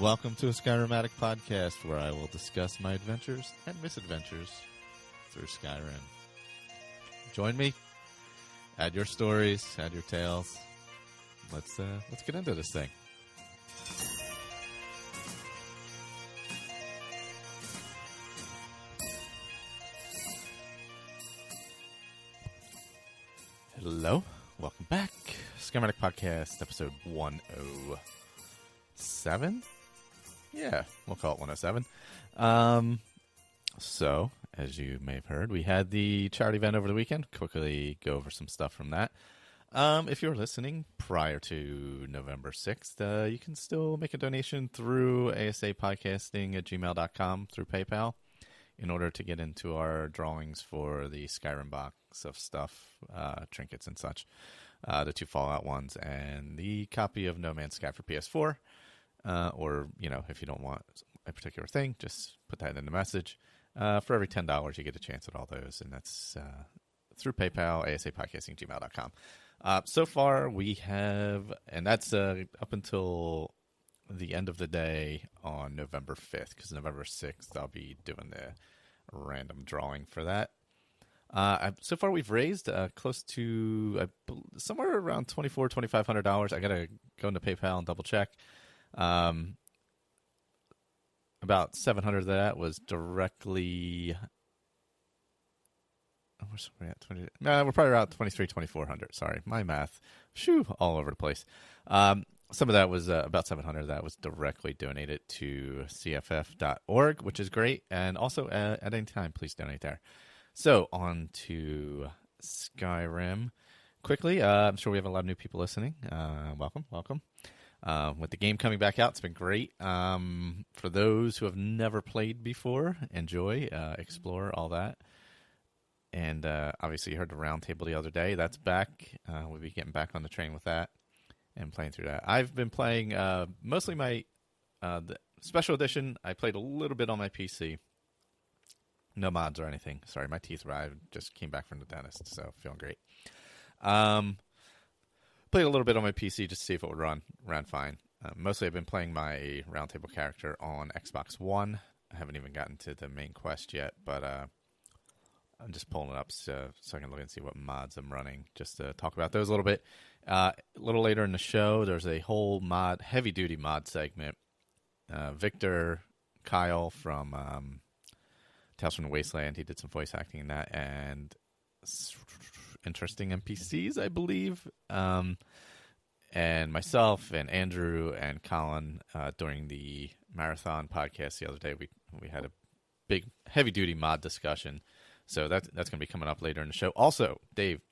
Welcome to a Skyrim Addict podcast where I will discuss my adventures and misadventures through Skyrim. Join me. Add your stories, add your tales. Let's get into this thing. Hello, welcome back. Skyrim Addict podcast, episode 107. Yeah, we'll call it 107. So, as you may have heard, we had the charity event over the weekend. Quickly go over some stuff from that. If you're listening prior to November 6th, you can still make a donation through asapodcasting@gmail.com through PayPal in order to get into our drawings for the Skyrim box of stuff, trinkets and such, the 2 Fallout ones, and the copy of No Man's Sky for PS4. Or, if you don't want a particular thing, just put that in the message. For every $10, you get a chance at all those, and that's through PayPal, asapodcasting@gmail.com. So far, we have, and that's up until the end of the day on November 5th, because November 6th, I'll be doing the random drawing for that. So far, we've raised close to somewhere around $2,400, $2,500. I got to go into PayPal and double check. About 700 of that was directly. We're probably around 2,400. Sorry, my math, all over the place. Some of that was about 700 of that was directly donated to cff.org, which is great. And also, at any time, please donate there. So on to Skyrim. Quickly, I'm sure we have a lot of new people listening. Welcome. With the game coming back out, it's been great. For those who have never played before, enjoy, explore, all that. And obviously you heard the roundtable the other day. That's back. We'll be getting back on the train with that and playing through that. I've been playing mostly my the special edition. I played a little bit on my PC. No mods or anything. Sorry, my teeth were. I just came back from the dentist, so feeling great. Played a little bit on my PC just to see if it would run fine. Mostly I've been playing my roundtable character on Xbox One. I haven't even gotten to the main quest yet, but I'm just pulling it up so I can look and see what mods I'm running, just to talk about those a little bit. A little later in the show, there's a whole heavy-duty mod segment. Victor Kyle from Tales from the Wasteland, he did some voice acting in that, and interesting NPCs, I believe. And myself and Andrew and Colin during the marathon podcast the other day, we had a big heavy-duty mod discussion. So that's going to be coming up later in the show. Also, Dave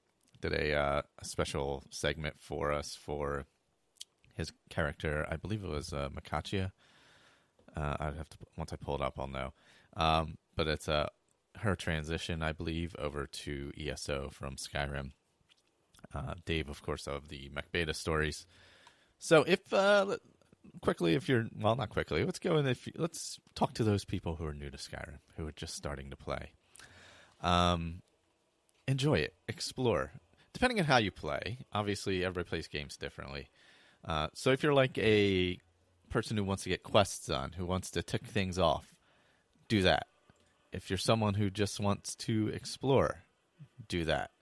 did a special segment for us for his character. I believe it was Makachia. I'd have to, once I pull it up, I'll know. But it's her transition, I believe, over to ESO from Skyrim. Dave, of course, of the Mech Beta stories. So not quickly, let's go and let's talk to those people who are new to Skyrim, who are just starting to play. Enjoy it, explore. Depending on how you play, obviously everybody plays games differently. So if you're like a person who wants to get quests done, who wants to tick things off, do that. If you're someone who just wants to explore, do that.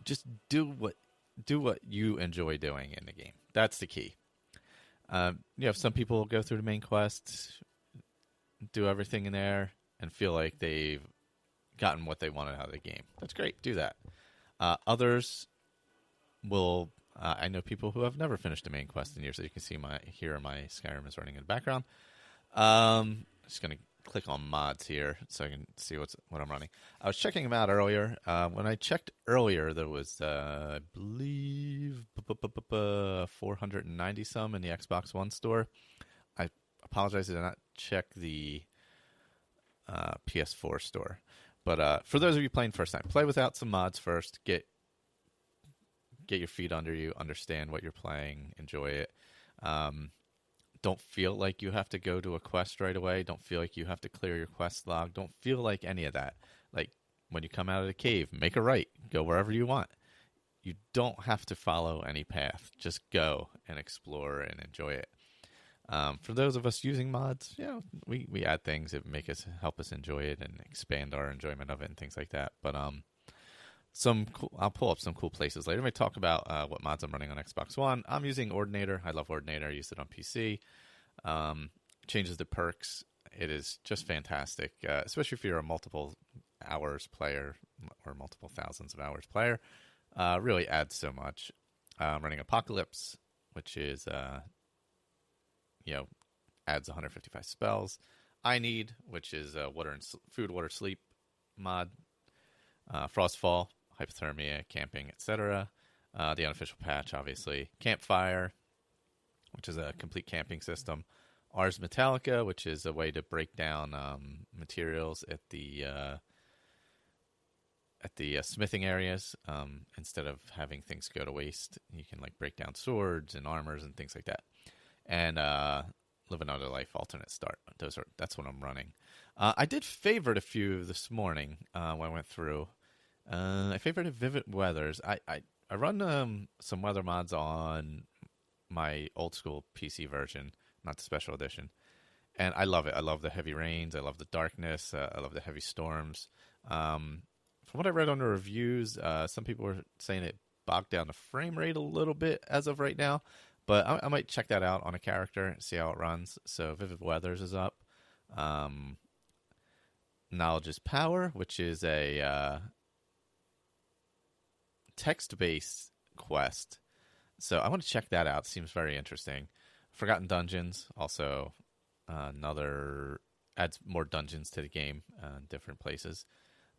Just do what you enjoy doing in the game. That's the key. Some people go through the main quest, do everything in there, and feel like they've gotten what they wanted out of the game. That's great. Do that. Others will. I know people who have never finished the main quest in years. So you can see my Skyrim is running in the background. Just gonna click on mods here so I can see what I'm running. I was checking them out earlier. When I checked earlier, there was, I believe, 490 some in the Xbox One store. I apologize, I did not check the PS4 store. But for those of you playing first time, play without some mods first. Get your feet under you, understand what you're playing, enjoy it. Don't feel like you have to go to a quest right away. Don't feel like you have to clear your quest log. Don't feel like any of that. Like when you come out of the cave, make a right. Go wherever you want. You don't have to follow any path. Just go and explore and enjoy it. For those of us using mods, we add things that help us enjoy it and expand our enjoyment of it and things like that. But I'll pull up some cool places later. Let me talk about what mods I'm running on Xbox One. I'm using Ordinator. I love Ordinator. I used it on PC. Changes the perks. It is just fantastic, especially if you're a multiple hours player or multiple thousands of hours player. Really adds so much. I'm running Apocalypse, which is adds 155 spells. I Need, which is food, water, sleep mod. Frostfall, hypothermia, camping, etc. The unofficial patch, obviously. Campfire, which is a complete camping system. Ars Metallica, which is a way to break down materials at the smithing areas. Instead of having things go to waste, you can break down swords and armors and things like that. And Live Another Life Alternate Start. That's what I'm running. I did favorite a few this morning when I went through. I favorited Vivid Weathers. I run some weather mods on my old school PC version, not the special edition, and I love it. I love the heavy rains. I love the darkness. I love the heavy storms. From what I read on the reviews, some people were saying it bogged down the frame rate a little bit as of right now, but I might check that out on a character and see how it runs. So Vivid Weathers is up. Knowledge is Power, which is a text-based quest. So I want to check that out. Seems very interesting. Forgotten Dungeons, also another adds more dungeons to the game, different places.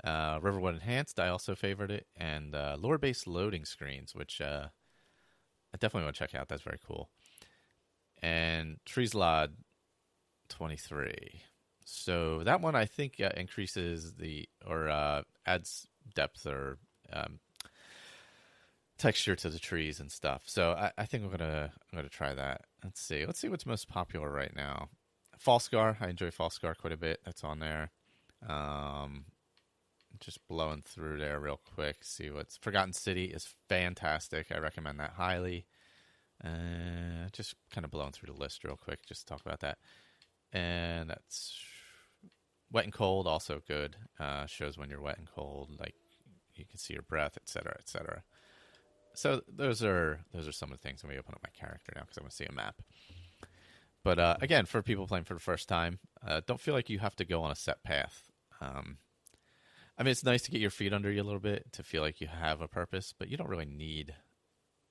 Riverwood Enhanced, I also favored it, and lore-based loading screens, which I definitely want to check out. That's very cool. And Treeslod 23. So that one I think increases adds depth or texture to the trees and stuff. So I think I'm gonna try that. Let's see what's most popular right now. Falscar, I enjoy Falscar quite a bit. That's on there. Just blowing through there real quick. See what's Forgotten City is fantastic. I recommend that highly. Just kind of blowing through the list real quick. Just to talk about that. And that's Wet and Cold, also good. Shows when you're wet and cold, like you can see your breath, etc., etc. So those are some of the things. Let me open up my character now because I want to see a map. But again, for people playing for the first time, don't feel like you have to go on a set path. I mean, it's nice to get your feet under you a little bit to feel like you have a purpose, but you don't really need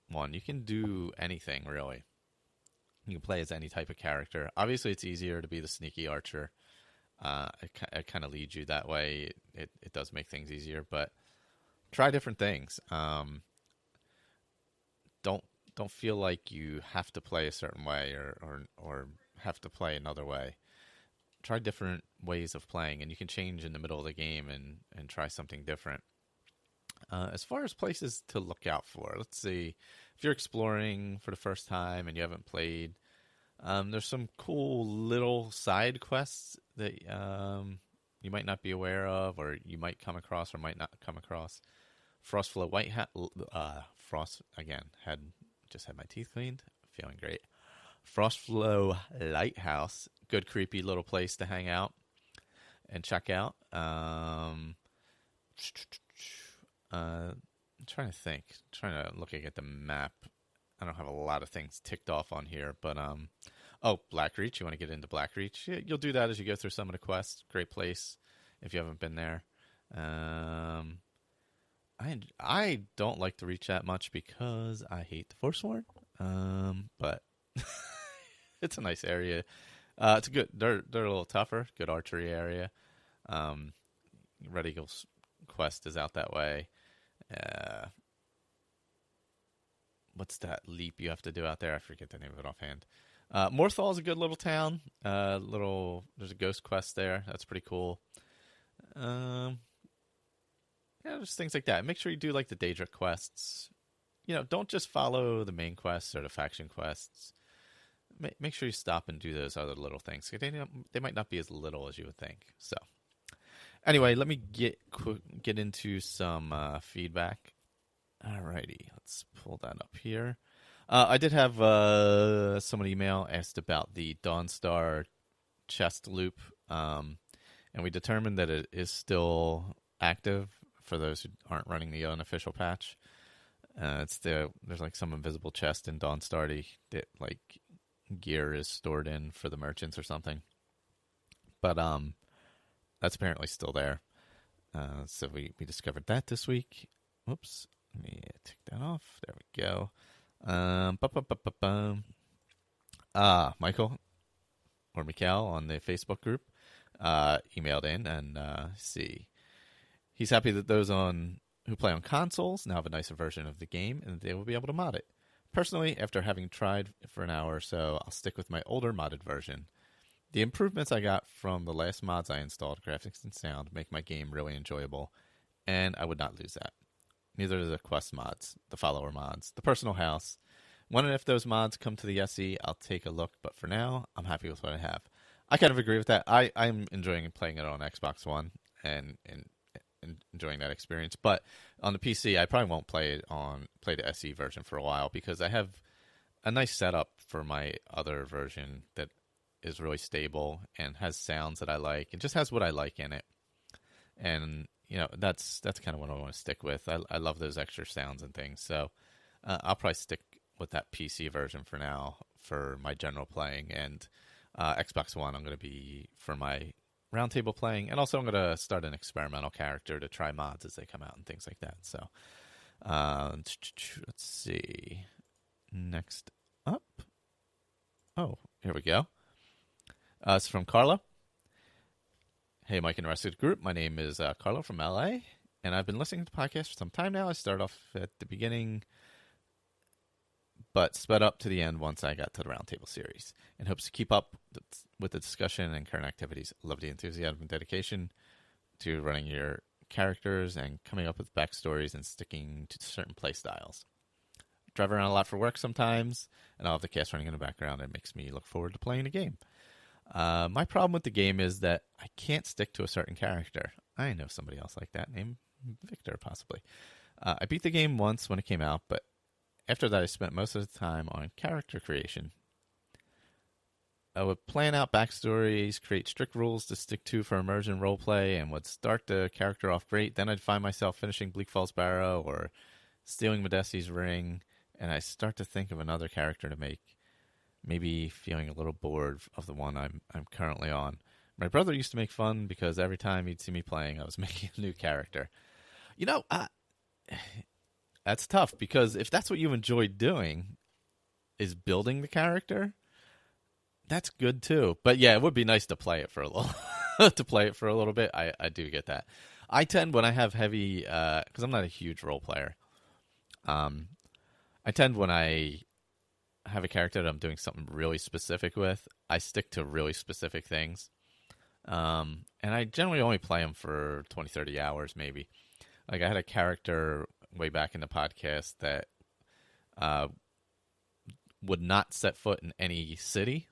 one. You can do anything, really. You can play as any type of character. Obviously, it's easier to be the sneaky archer. It kind of leads you that way. It does make things easier, but try different things. Don't feel like you have to play a certain way or have to play another way. Try different ways of playing, and you can change in the middle of the game and try something different. As far as places to look out for, let's see. If you're exploring for the first time and you haven't played, there's some cool little side quests that you might not be aware of, or you might come across or might not come across. Frostflow Frost again. Just had my teeth cleaned. Feeling great. Frostflow Lighthouse, good creepy little place to hang out and check out. I'm trying to think. Looking at the map. I don't have a lot of things ticked off on here, but Blackreach. You want to get into Blackreach? Yeah, you'll do that as you go through some of the quests. Great place if you haven't been there. I don't like to reach that much because I hate the Forsworn. But it's a nice area. It's a good. They're a little tougher. Good archery area. Red Eagle's quest is out that way. What's that leap you have to do out there? I forget the name of it offhand. Morthal is a good little town. There's a ghost quest there. That's pretty cool. Just things like that. Make sure you do like the Daedric quests. Don't just follow the main quests or the faction quests. Make sure you stop and do those other little things. They might not be as little as you would think. So, anyway, let me get into some feedback. Alrighty, let's pull that up here. I did have someone email asked about the Dawnstar chest loop, and we determined that it is still active for those who aren't running the unofficial patch. There's like some invisible chest in Dawnstar that like gear is stored in for the merchants or something, but that's apparently still there. So we discovered that this week. Whoops, let me take that off. There we go. Michael or Mikhail on the Facebook group emailed in and see. He's happy that those who play on consoles now have a nicer version of the game and they will be able to mod it. Personally, after having tried for an hour or so, I'll stick with my older modded version. The improvements I got from the last mods I installed, graphics and sound, make my game really enjoyable, and I would not lose that. Neither do the quest mods, the follower mods, the personal house. When and if those mods come to the SE, I'll take a look, but for now, I'm happy with what I have. I kind of agree with that. I'm enjoying playing it on Xbox One and enjoying that experience, but on the PC, I probably won't play the SE version for a while because I have a nice setup for my other version that is really stable and has sounds that I like and just has what I like in it. And that's kind of what I want to stick with. I love those extra sounds and things. So I'll probably stick with that PC version for now for my general playing, and Xbox One I'm going to be for my roundtable playing, and also I'm going to start an experimental character to try mods as they come out and things like that. So let's see. Next up. Oh, here we go. It's from Carla. Hey, Mike and the rest of the group. My name is Carla from LA, and I've been listening to podcasts for some time now. I started off at the beginning, but sped up to the end once I got to the Roundtable series, and hopes to keep up with the discussion and current activities. Love the enthusiasm and dedication to running your characters and coming up with backstories and sticking to certain play styles. Drive around a lot for work sometimes, and I'll have the cast running in the background. It makes me look forward to playing the game. My problem with the game is that I can't stick to a certain character. I know somebody else like that, named Victor, possibly. I beat the game once when it came out, but after that I spent most of the time on character creation. I would plan out backstories, create strict rules to stick to for immersion roleplay, and would start the character off great. Then I'd find myself finishing Bleak Falls Barrow or stealing Modesti's ring, and I start to think of another character to make. Maybe feeling a little bored of the one I'm currently on. My brother used to make fun because every time he'd see me playing, I was making a new character. That's tough because if that's what you enjoy doing, is building the character, that's good too. But yeah, it would be nice to play it for a little bit. I do get that. I tend when I have heavy because I'm not a huge role player. I tend when I have a character that I'm doing something really specific with, I stick to really specific things. And I generally only play them for 20, 30 hours maybe. Like I had a character way back in the podcast that would not set foot in any city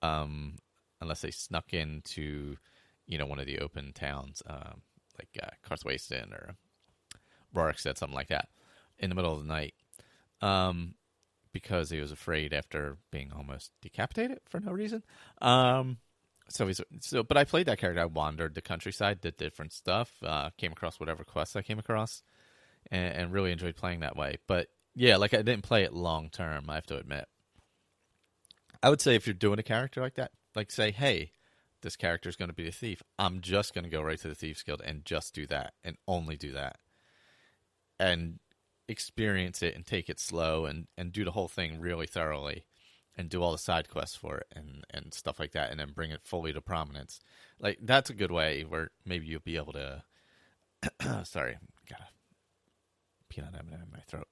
unless they snuck into, one of the open towns, like Carthwayston or Rorikstead, something like that, in the middle of the night. Because he was afraid after being almost decapitated for no reason. But I played that character. I wandered the countryside, did different stuff, came across whatever quests I came across, and really enjoyed playing that way. But yeah, like I didn't play it long term, I have to admit. I would say if you're doing a character like that, like say, hey, this character is going to be a thief. I'm just going to go right to the Thieves Guild and just do that and only do that. And experience it and take it slow and do the whole thing really thoroughly and do all the side quests for it and stuff like that and then bring it fully to prominence. Like that's a good way where maybe you'll be able to sorry, got a peanut M&M in my throat.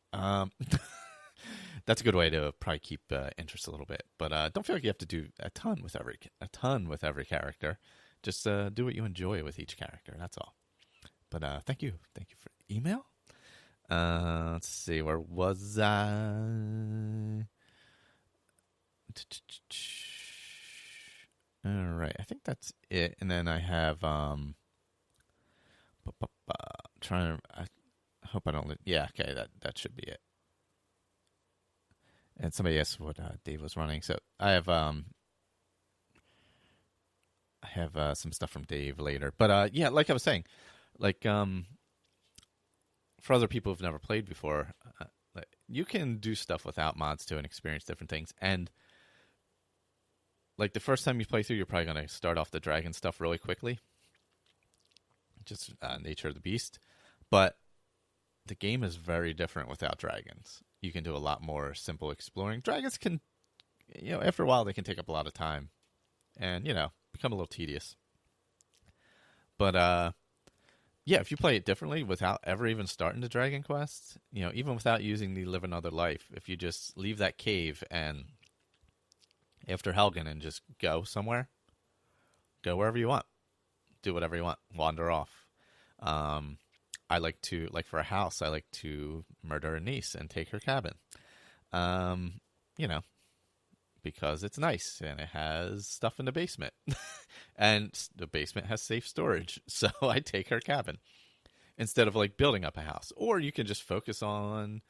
That's a good way to probably keep interest a little bit. But don't feel like you have to do a ton with every character. Just do what you enjoy with each character. That's all. But thank you for the email. Let's see, where was I? All right, I think that's it. And then I have I hope I don't. Yeah, okay, that should be it. And somebody asked what Dave was running. So I have some stuff from Dave later. But yeah, like I was saying, like for other people who've never played before, you can do stuff without mods too and experience different things. And like the first time you play through, you're probably going to start off the dragon stuff really quickly. Just nature of the beast. But the game is very different without dragons. You can do a lot more simple exploring. Dragons can, after a while, they can take up a lot of time and, become a little tedious. But, yeah, if you play it differently without ever even starting the Dragon Quest, even without using the Live Another Life, if you just leave that cave and after Helgen and just go somewhere, go wherever you want, do whatever you want, wander off. I like to, like for a house, I like to murder a niece and take her cabin. Because it's nice and it has stuff in the basement. And the basement has safe storage. So I take her cabin instead of like building up a house. Or you can just focus on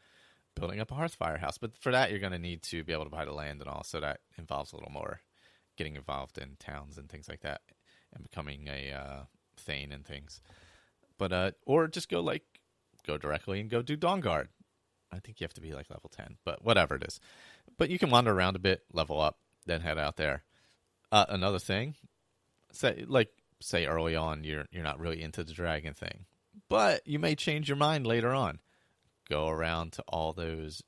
building up a hearthfire house. But for that, you're going to need to be able to buy the land and all. So that involves a little more getting involved in towns and things like that and becoming a thane and things. But or just go directly and go do Dawnguard. I think you have to be like level 10, but whatever it is. But you can wander around a bit, level up, then head out there. Another thing, say early on you're not really into the dragon thing, but you may change your mind later on. Go around to all those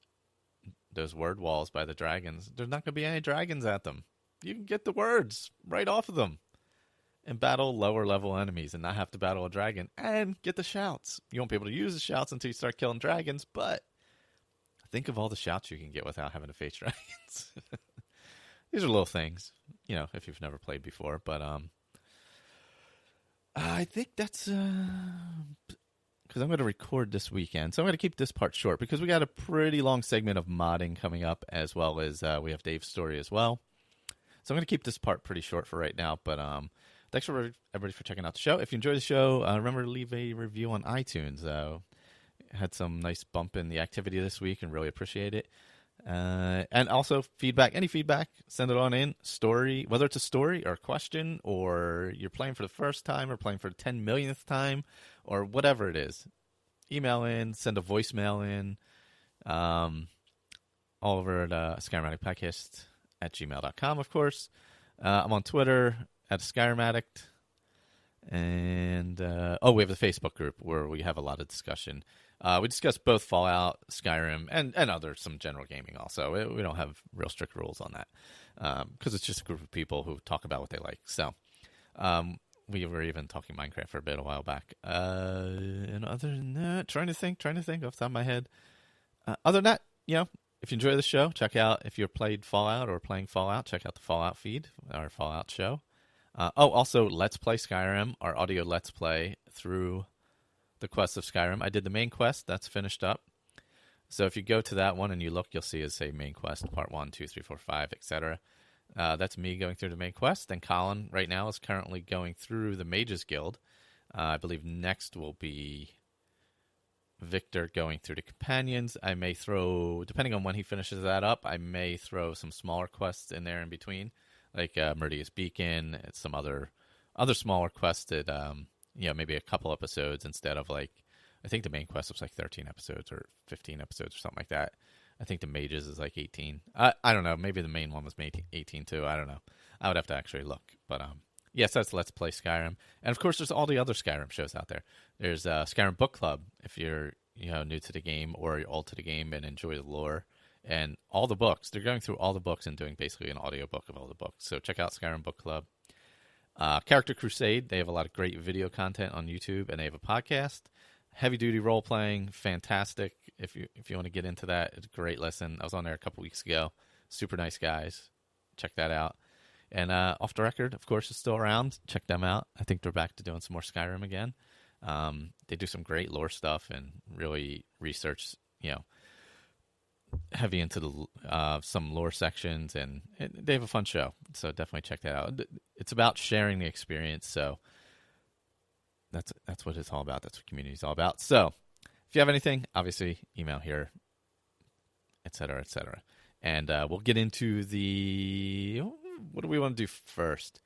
word walls by the dragons. There's not going to be any dragons at them. You can get the words right off of them. And battle lower level enemies and not have to battle a dragon and get the shouts. You won't be able to use the shouts until you start killing dragons, but think of all the shouts you can get without having to face dragons. These are little things, if you've never played before. But I think that's because I'm going to record this weekend. So I'm going to keep this part short because we got a pretty long segment of modding coming up, as well as we have Dave's story as well. So I'm going to keep this part pretty short for right now, but thanks for everybody for checking out the show. If you enjoy the show, remember to leave a review on iTunes. Had some nice bump in the activity this week and really appreciate it. And also feedback, any feedback, send it on in. Story, whether it's a story or a question or you're playing for the first time or playing for the 10 millionth time or whatever it is. Email in, send a voicemail in, all over at Skyrim Addict Podcast at gmail.com, of course. I'm on Twitter at Skyrim Addict. And, we have the Facebook group where we have a lot of discussion. We discuss both Fallout, Skyrim, and some general gaming also. We don't have real strict rules on that because it's just a group of people who talk about what they like. So we were even talking Minecraft for a bit a while back. And other than that, trying to think off the top of my head. Other than that, if you enjoy the show, check out, if you've played Fallout or playing Fallout, check out the Fallout feed, our Fallout show. Also, Let's Play Skyrim, our audio Let's Play through the quest of Skyrim. I did the main quest. That's finished up. So if you go to that one and you look, you'll see it say main quest, part 1, 2, 3, 4, 5, etc. That's me going through the main quest. And Colin right now is currently going through the Mages Guild. I believe next will be Victor going through the companions. I may throw, depending on when he finishes that up, I may throw some smaller quests in there in between, like Meridius Beacon, and some other smaller quests that, maybe a couple episodes instead of I think the main quest was like 13 episodes or 15 episodes or something like that. I think the Mages is like 18. I don't know. Maybe the main one was 18 too. I don't know. I would have to actually look. But yes, that's Let's Play Skyrim. And of course, there's all the other Skyrim shows out there. There's Skyrim Book Club if you're new to the game or you're old to the game and enjoy the lore. And all the books. They're going through all the books and doing basically an audiobook of all the books. So check out Skyrim Book Club. Character Crusade, they have a lot of great video content on YouTube, and they have a podcast. Heavy duty role playing, fantastic. If you want to get into that, it's a great listen. I was on there a couple weeks ago. Super nice guys. Check that out. And Off the Record, of course, is still around. Check them out. I think they're back to doing some more Skyrim again. They do some great lore stuff and really research, heavy into the some lore sections, and they have a fun show. So definitely check that out. It's about sharing the experience. So that's what it's all about. That's what community is all about. So if you have anything, obviously email here, etc., etc. And we'll get into what do we want to do first?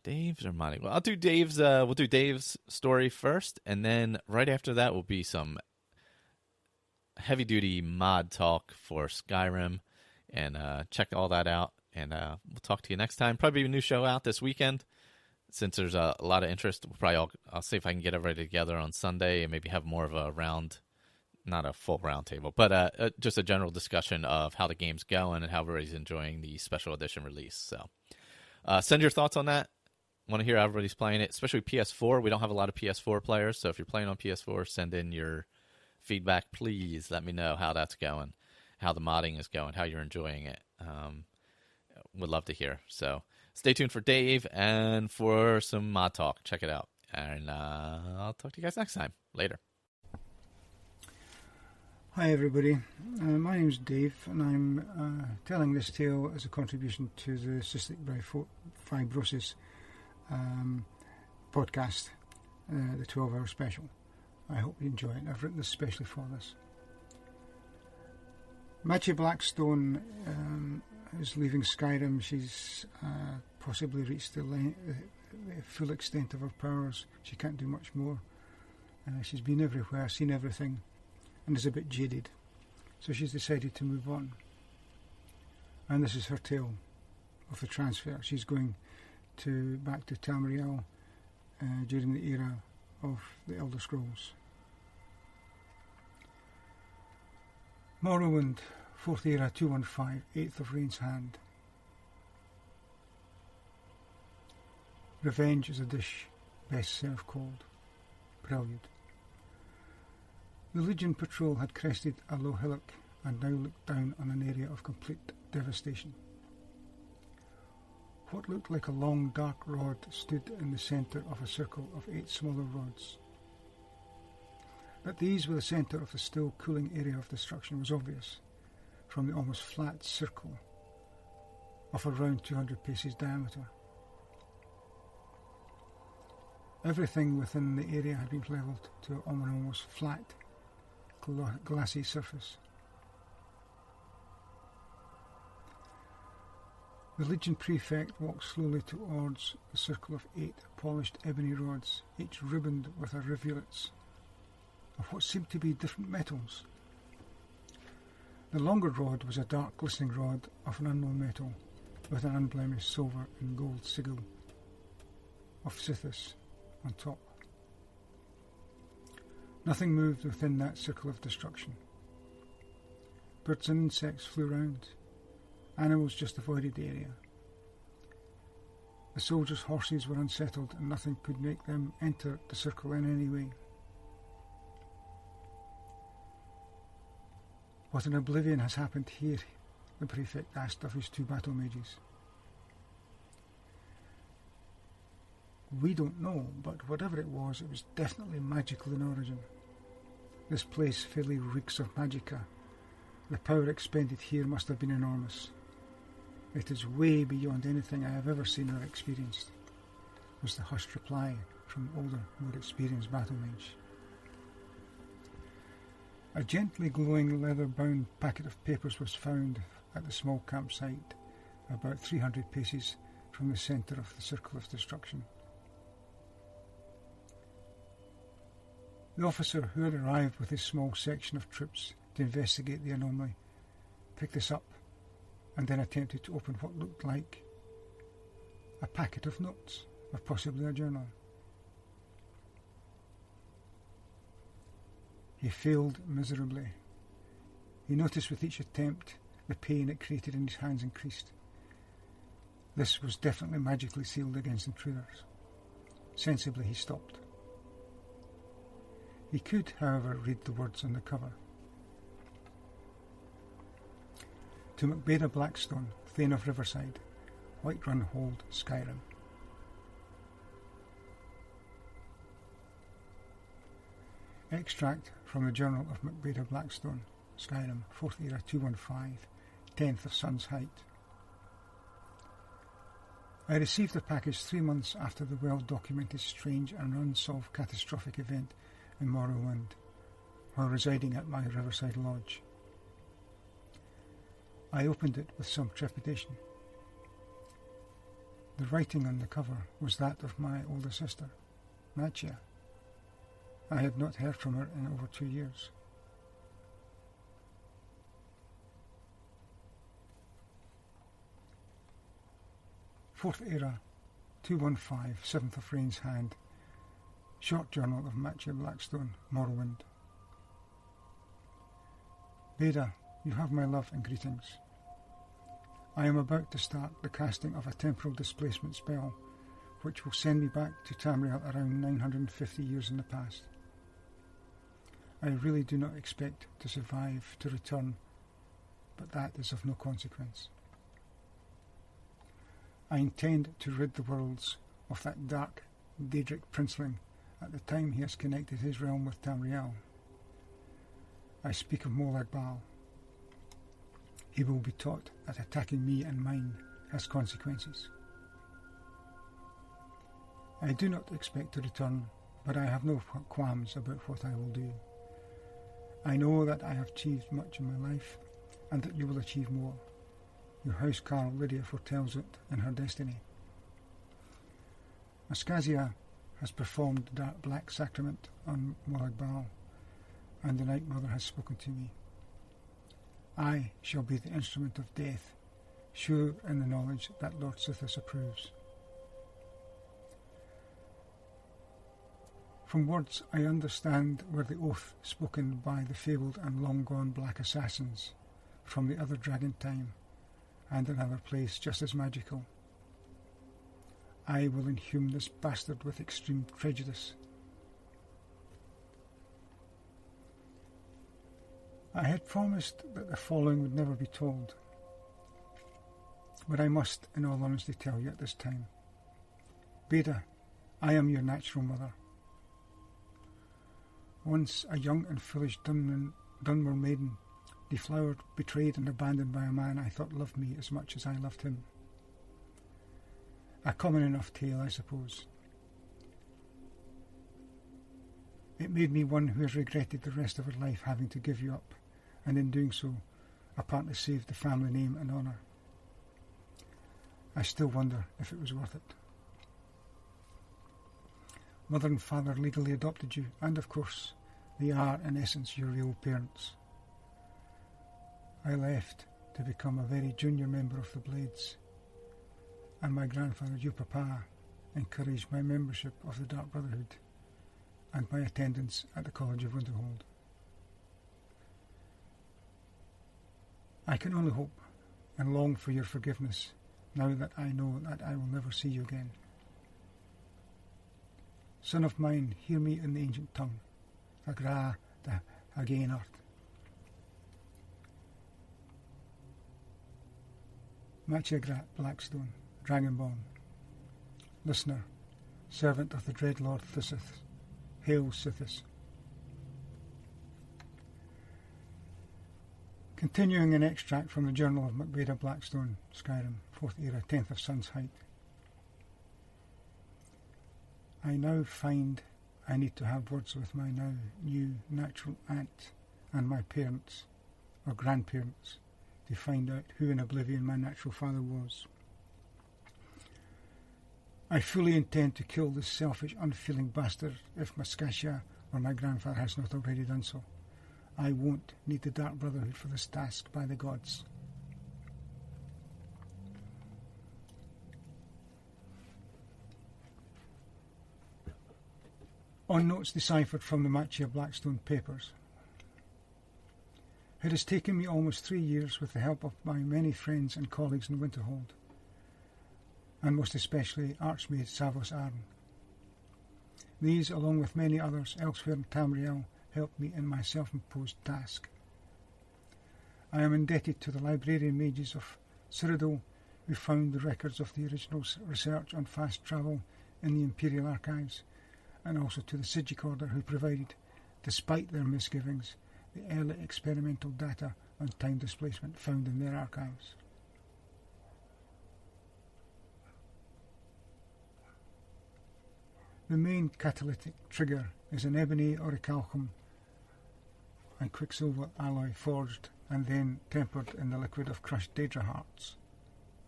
Dave's or Monty? Well, I'll do Dave's. We'll do Dave's story first, and then right after that will be some heavy-duty mod talk for Skyrim, and check all that out. And we'll talk to you next time. Probably a new show out this weekend. Since there's a lot of interest, I'll see if I can get everybody together on Sunday and maybe have more of a round, not a full round table, but just a general discussion of how the game's going and how everybody's enjoying the special edition release. So send your thoughts on that. Want to hear how everybody's playing it, especially PS4. We don't have a lot of PS4 players, so if you're playing on PS4, send in your feedback. Please let me know how that's going, how the modding is going, how you're enjoying it. Would love to hear. So stay tuned for Dave and for some mod talk. Check it out. And I'll talk to you guys next time. Later. Hi everybody, my name's Dave, and I'm telling this tale as a contribution to the Cystic Fibrosis podcast, the 12-hour special. I hope you enjoy it. I've written this specially for this. Matchie Blackstone is leaving Skyrim. She's possibly reached the full extent of her powers. She can't do much more. She's been everywhere, seen everything, and is a bit jaded, so she's decided to move on. And this is her tale of the transfer. She's going back to Tamriel during the era of the Elder Scrolls. Morrowind, 4th era, 215, 8th of Rain's Hand. Revenge is a dish best served cold. Brilliant. The Legion patrol had crested a low hillock and now looked down on an area of complete devastation. What looked like a long dark rod stood in the centre of a circle of 8 smaller rods. That these were the centre of the still cooling area of destruction was obvious from the almost flat circle of around 200 paces diameter. Everything within the area had been levelled to an almost flat, glassy surface. The Legion prefect walked slowly towards the circle of 8 polished ebony rods, each ribboned with rivulets of what seemed to be different metals. The longer rod was a dark glistening rod of an unknown metal with an unblemished silver and gold sigil of Sithis on top. Nothing moved within that circle of destruction. Birds and insects flew round. Animals just avoided the area. The soldiers' horses were unsettled, and nothing could make them enter the circle in any way. What in oblivion has happened here? The prefect asked of his 2 battle mages. We don't know, but whatever it was definitely magical in origin. This place fairly reeks of magicka. The power expended here must have been enormous. It is way beyond anything I have ever seen or experienced, was the hushed reply from the older, more experienced battle mage. A gently glowing leather-bound packet of papers was found at the small campsite, about 300 paces from the centre of the circle of destruction. The officer who had arrived with his small section of troops to investigate the anomaly picked this up and then attempted to open what looked like a packet of notes, or possibly a journal. He failed miserably. He noticed with each attempt the pain it created in his hands increased. This was definitely magically sealed against intruders. Sensibly he stopped. He could, however, read the words on the cover. To McBaida Blackstone, Thane of Riverside, Whiterun Hold, Skyrim. Extract from the Journal of McBaida Blackstone, Skyrim, 4th era 215, 10th of Sun's Height. I received the package 3 months after the well-documented strange and unsolved catastrophic event in Morrowind, while residing at my Riverside Lodge. I opened it with some trepidation. The writing on the cover was that of my older sister, Machia. I had not heard from her in over 2 years. Fourth Era, 215, 7th of Rain's Hand. Short Journal of Machia Blackstone, Morrowind. Beda, you have my love and greetings. I am about to start the casting of a temporal displacement spell, which will send me back to Tamriel around 950 years in the past. I really do not expect to survive to return, but that is of no consequence. I intend to rid the worlds of that dark Daedric princeling at the time he has connected his realm with Tamriel. I speak of Molag Bal. He will be taught that attacking me and mine has consequences. I do not expect to return, but I have no qualms about what I will do. I know that I have achieved much in my life, and that you will achieve more. Your housecarl Lydia foretells it in her destiny. Ascazia has performed the dark black sacrament on Molag Bal, and the Night Mother has spoken to me. I shall be the instrument of death, sure in the knowledge that Lord Sithis approves. From words I understand were the oath spoken by the fabled and long-gone black assassins from the other dragon time, and another place just as magical. I will inhume this bastard with extreme prejudice. I had promised that the following would never be told, but I must, in all honesty, tell you at this time. Beda, I am your natural mother. Once a young and foolish Dunmer maiden, deflowered, betrayed and abandoned by a man I thought loved me as much as I loved him. A common enough tale, I suppose. It made me one who has regretted the rest of her life having to give you up, and in doing so, apparently saved the family name and honour. I still wonder if it was worth it. Mother and father legally adopted you, and of course, they are in essence your real parents. I left to become a very junior member of the Blades, and my grandfather, your papa, encouraged my membership of the Dark Brotherhood and my attendance at the College of Winterhold. I can only hope and long for your forgiveness now that I know that I will never see you again. Son of mine, hear me in the ancient tongue, Agra da Hagenart. Machia Blackstone, Dragonborn. Listener, servant of the dread Lord Thysith. Hail Sithis. Continuing an extract from the Journal of Beda Blackstone, Skyrim, 4th Era, 10th of Sun's Height. I now find I need to have words with my now new natural aunt and my parents, or grandparents, to find out who in oblivion my natural father was. I fully intend to kill this selfish, unfeeling bastard if Mascasia or my grandfather has not already done so. I won't need the Dark Brotherhood for this task, by the gods. On notes deciphered from the Machia Blackstone papers. It has taken me almost 3 years with the help of my many friends and colleagues in Winterhold, and most especially Archmaid Savos Arn. These, along with many others elsewhere in Tamriel, helped me in my self-imposed task. I am indebted to the librarian mages of Cyrodiil, who found the records of the original research on fast travel in the Imperial Archives, and also to the Sigic Order, who provided, despite their misgivings, the early experimental data on time displacement found in their archives. The main catalytic trigger is an ebony orichalcum and quicksilver alloy forged and then tempered in the liquid of crushed Daedra hearts,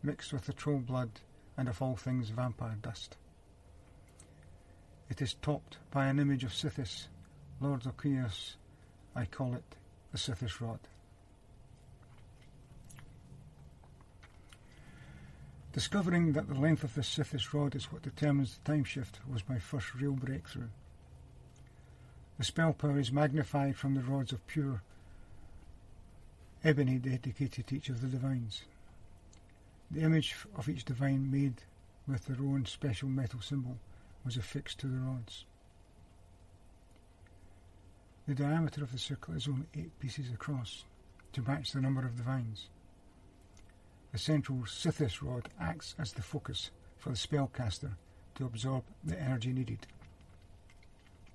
mixed with the troll blood and of all things vampire dust. It is topped by an image of Sithis, Lord of Chaos. I call it the Sithis Rod. Discovering that the length of the Sithis Rod is what determines the time shift was my first real breakthrough. The spell power is magnified from the rods of pure ebony dedicated to each of the divines. The image of each divine, made with their own special metal symbol, was affixed to the rods. The diameter of the circle is only 8 pieces across, to match the number of divines. The central Sithis rod acts as the focus for the spellcaster to absorb the energy needed.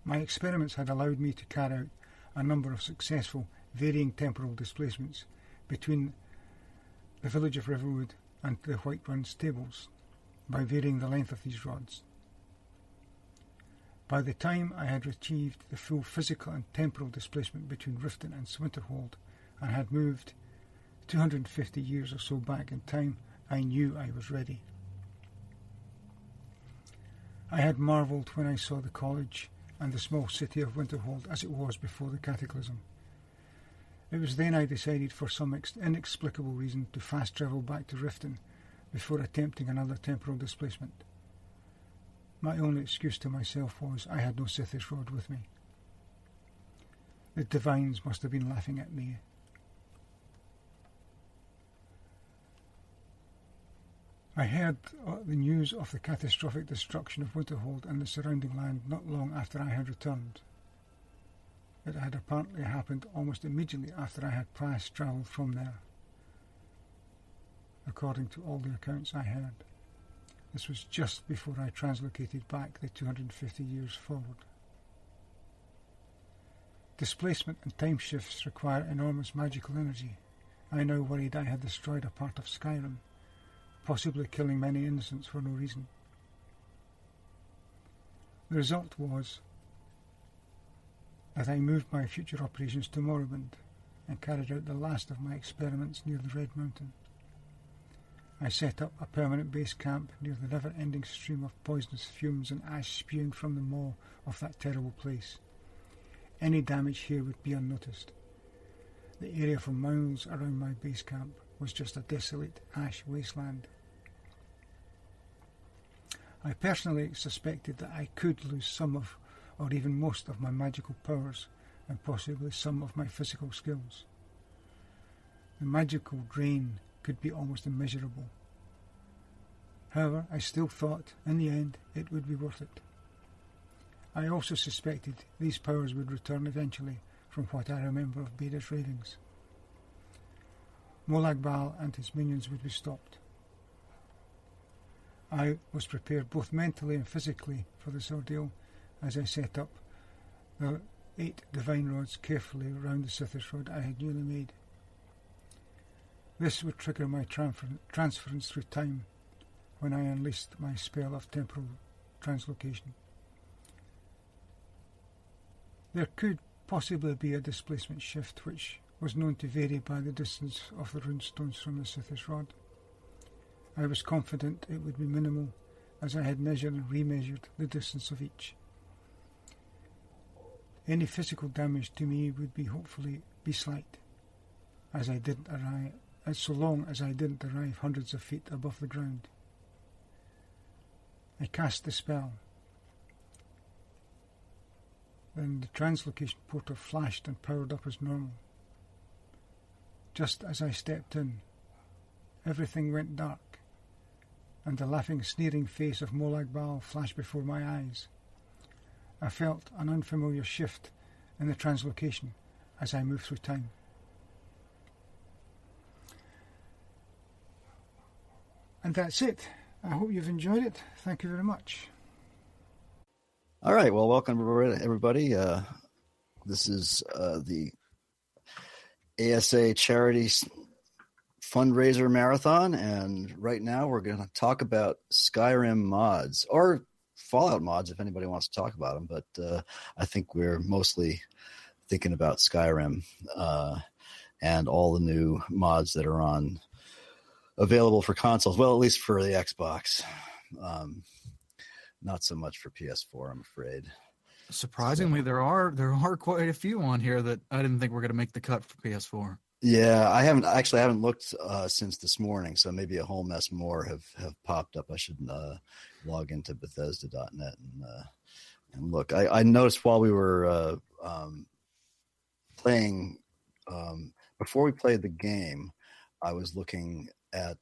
My experiments had allowed me to carry out a number of successful varying temporal displacements between the village of Riverwood and the Whiterun stables by varying the length of these rods. By the time I had achieved the full physical and temporal displacement between Riften and Winterhold and had moved 250 years or so back in time, I knew I was ready. I had marvelled when I saw the college and the small city of Winterhold as it was before the cataclysm. It was then I decided, for some inexplicable reason, to fast travel back to Riften before attempting another temporal displacement. My only excuse to myself was I had no Sithis rod with me. The divines must have been laughing at me. I heard the news of the catastrophic destruction of Winterhold and the surrounding land not long after I had returned. It had apparently happened almost immediately after I had fast travelled from there, according to all the accounts I heard. This was just before I translocated back the 250 years forward. Displacement and time shifts require enormous magical energy. I now worried I had destroyed a part of Skyrim, possibly killing many innocents for no reason. The result was that I moved my future operations to Morrowind and carried out the last of my experiments near the Red Mountain. I set up a permanent base camp near the never-ending stream of poisonous fumes and ash spewing from the maw of that terrible place. Any damage here would be unnoticed. The area for miles around my base camp was just a desolate ash wasteland. I personally suspected that I could lose some of, or even most of, my magical powers and possibly some of my physical skills. The magical drain could be almost immeasurable. However, I still thought, in the end, it would be worth it. I also suspected these powers would return eventually, from what I remember of Beta's ravings. Molag Bal and his minions would be stopped. I was prepared both mentally and physically for this ordeal as I set up the 8 divine rods carefully around the Sithis rod I had newly made. This would trigger my transference through time when I unleashed my spell of temporal translocation. There could possibly be a displacement shift which was known to vary by the distance of the runestones from the Sithis rod. I was confident it would be minimal, as I had measured and remeasured the distance of each. Any physical damage to me would be hopefully be slight, so long as I didn't arrive hundreds of feet above the ground. I cast the spell. Then the translocation portal flashed and powered up as normal. Just as I stepped in, everything went dark, and the laughing, sneering face of Molag Bal flashed before my eyes. I felt an unfamiliar shift in the translocation as I moved through time. And that's it. I hope you've enjoyed it. Thank you very much. All right. Well, welcome everybody. This is the ASA Charity Fundraiser Marathon, and right now we're going to talk about Skyrim mods, or Fallout mods if anybody wants to talk about them, but I think we're mostly thinking about Skyrim. and all the new mods that are available for consoles. Well, at least for the Xbox. Not so much for PS4, I'm afraid. Surprisingly, there are quite a few on here that I didn't think were going to make the cut for PS4. Yeah, I haven't looked since this morning, so maybe a whole mess more have popped up. I should log into Bethesda.net and look. I noticed while we were playing, before we played the game, I was looking at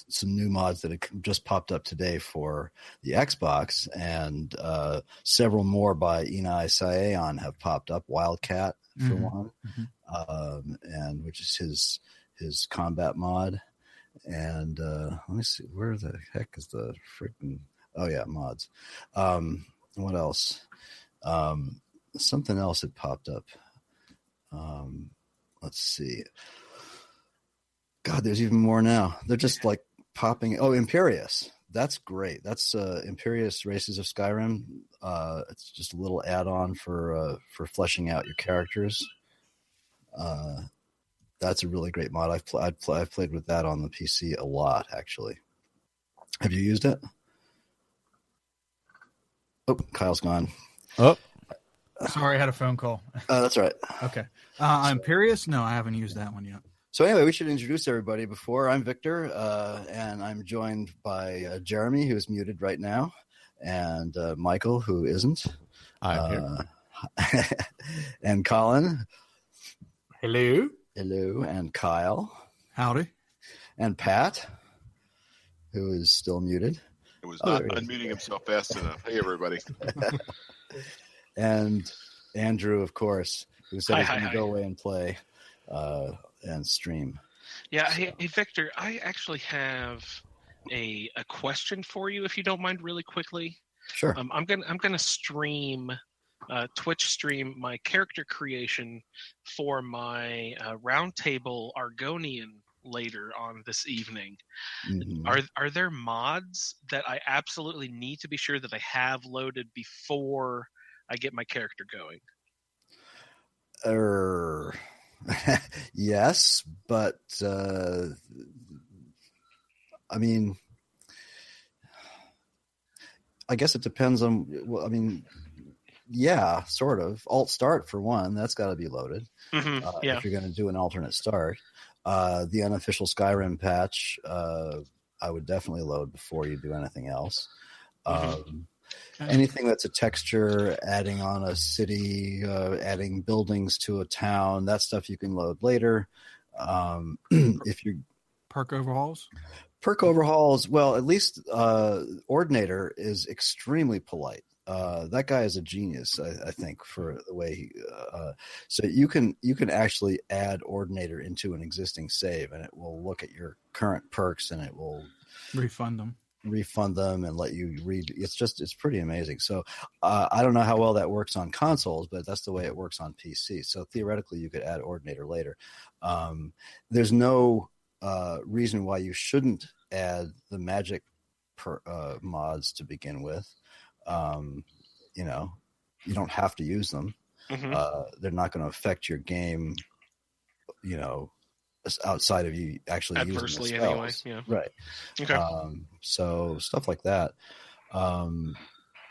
some new mods that had just popped up today for the Xbox, and several more by Inai Saeon have popped up. Wildcat for one, and which is his combat mod. And let me see, where the heck is the freaking? Oh yeah, mods. What else? Something else had popped up. Let's see. God, there's even more now. They're just like popping. Oh, Imperius. That's great. That's Imperius Races of Skyrim. It's just a little add-on for fleshing out your characters. That's a really great mod. I've played with that on the PC a lot, actually. Have you used it? Oh, Kyle's gone. Oh, Sorry, I had a phone call. That's all right. Okay. Imperius? No, I haven't used that one yet. So anyway, we should introduce everybody before. I'm Victor, and I'm joined by Jeremy, who is muted right now, and Michael, who isn't. I'm here. And Colin. Hello. Hello. And Kyle. Howdy. And Pat, who is still muted. It was not unmuting himself fast enough. Hey, everybody. And Andrew, of course, who said he's going to go away and play and stream. Yeah. Hey, Victor, I actually have a question for you, if you don't mind, really quickly. Sure. I'm gonna stream, Twitch stream my character creation for my Roundtable Argonian later on this evening. Mm-hmm. Are there mods that I absolutely need to be sure that I have loaded before I get my character going? Yes, but I mean, I guess it depends on. Well, I mean, yeah, sort of. Alt start for one, that's got to be loaded. Yeah. If you're going to do an alternate start, the unofficial Skyrim patch, I would definitely load before you do anything else. Anything that's a texture, adding on a city, adding buildings to a town, that stuff you can load later. If you Perk overhauls, well, at least Ordinator is extremely polite. That guy is a genius, I think, for the way he. So you can actually add Ordinator into an existing save, and it will look at your current perks, and it will refund them and let you read. It's pretty amazing. So I don't know how well that works on consoles, but that's the way it works on PC. So theoretically, you could add Ordinator later. There's no reason why you shouldn't add the magic mods to begin with. You know, you don't have to use them. They're not going to affect your game, you know, outside of you actually adversely using the anyway. spells. Yeah. Right. Okay. So stuff like that.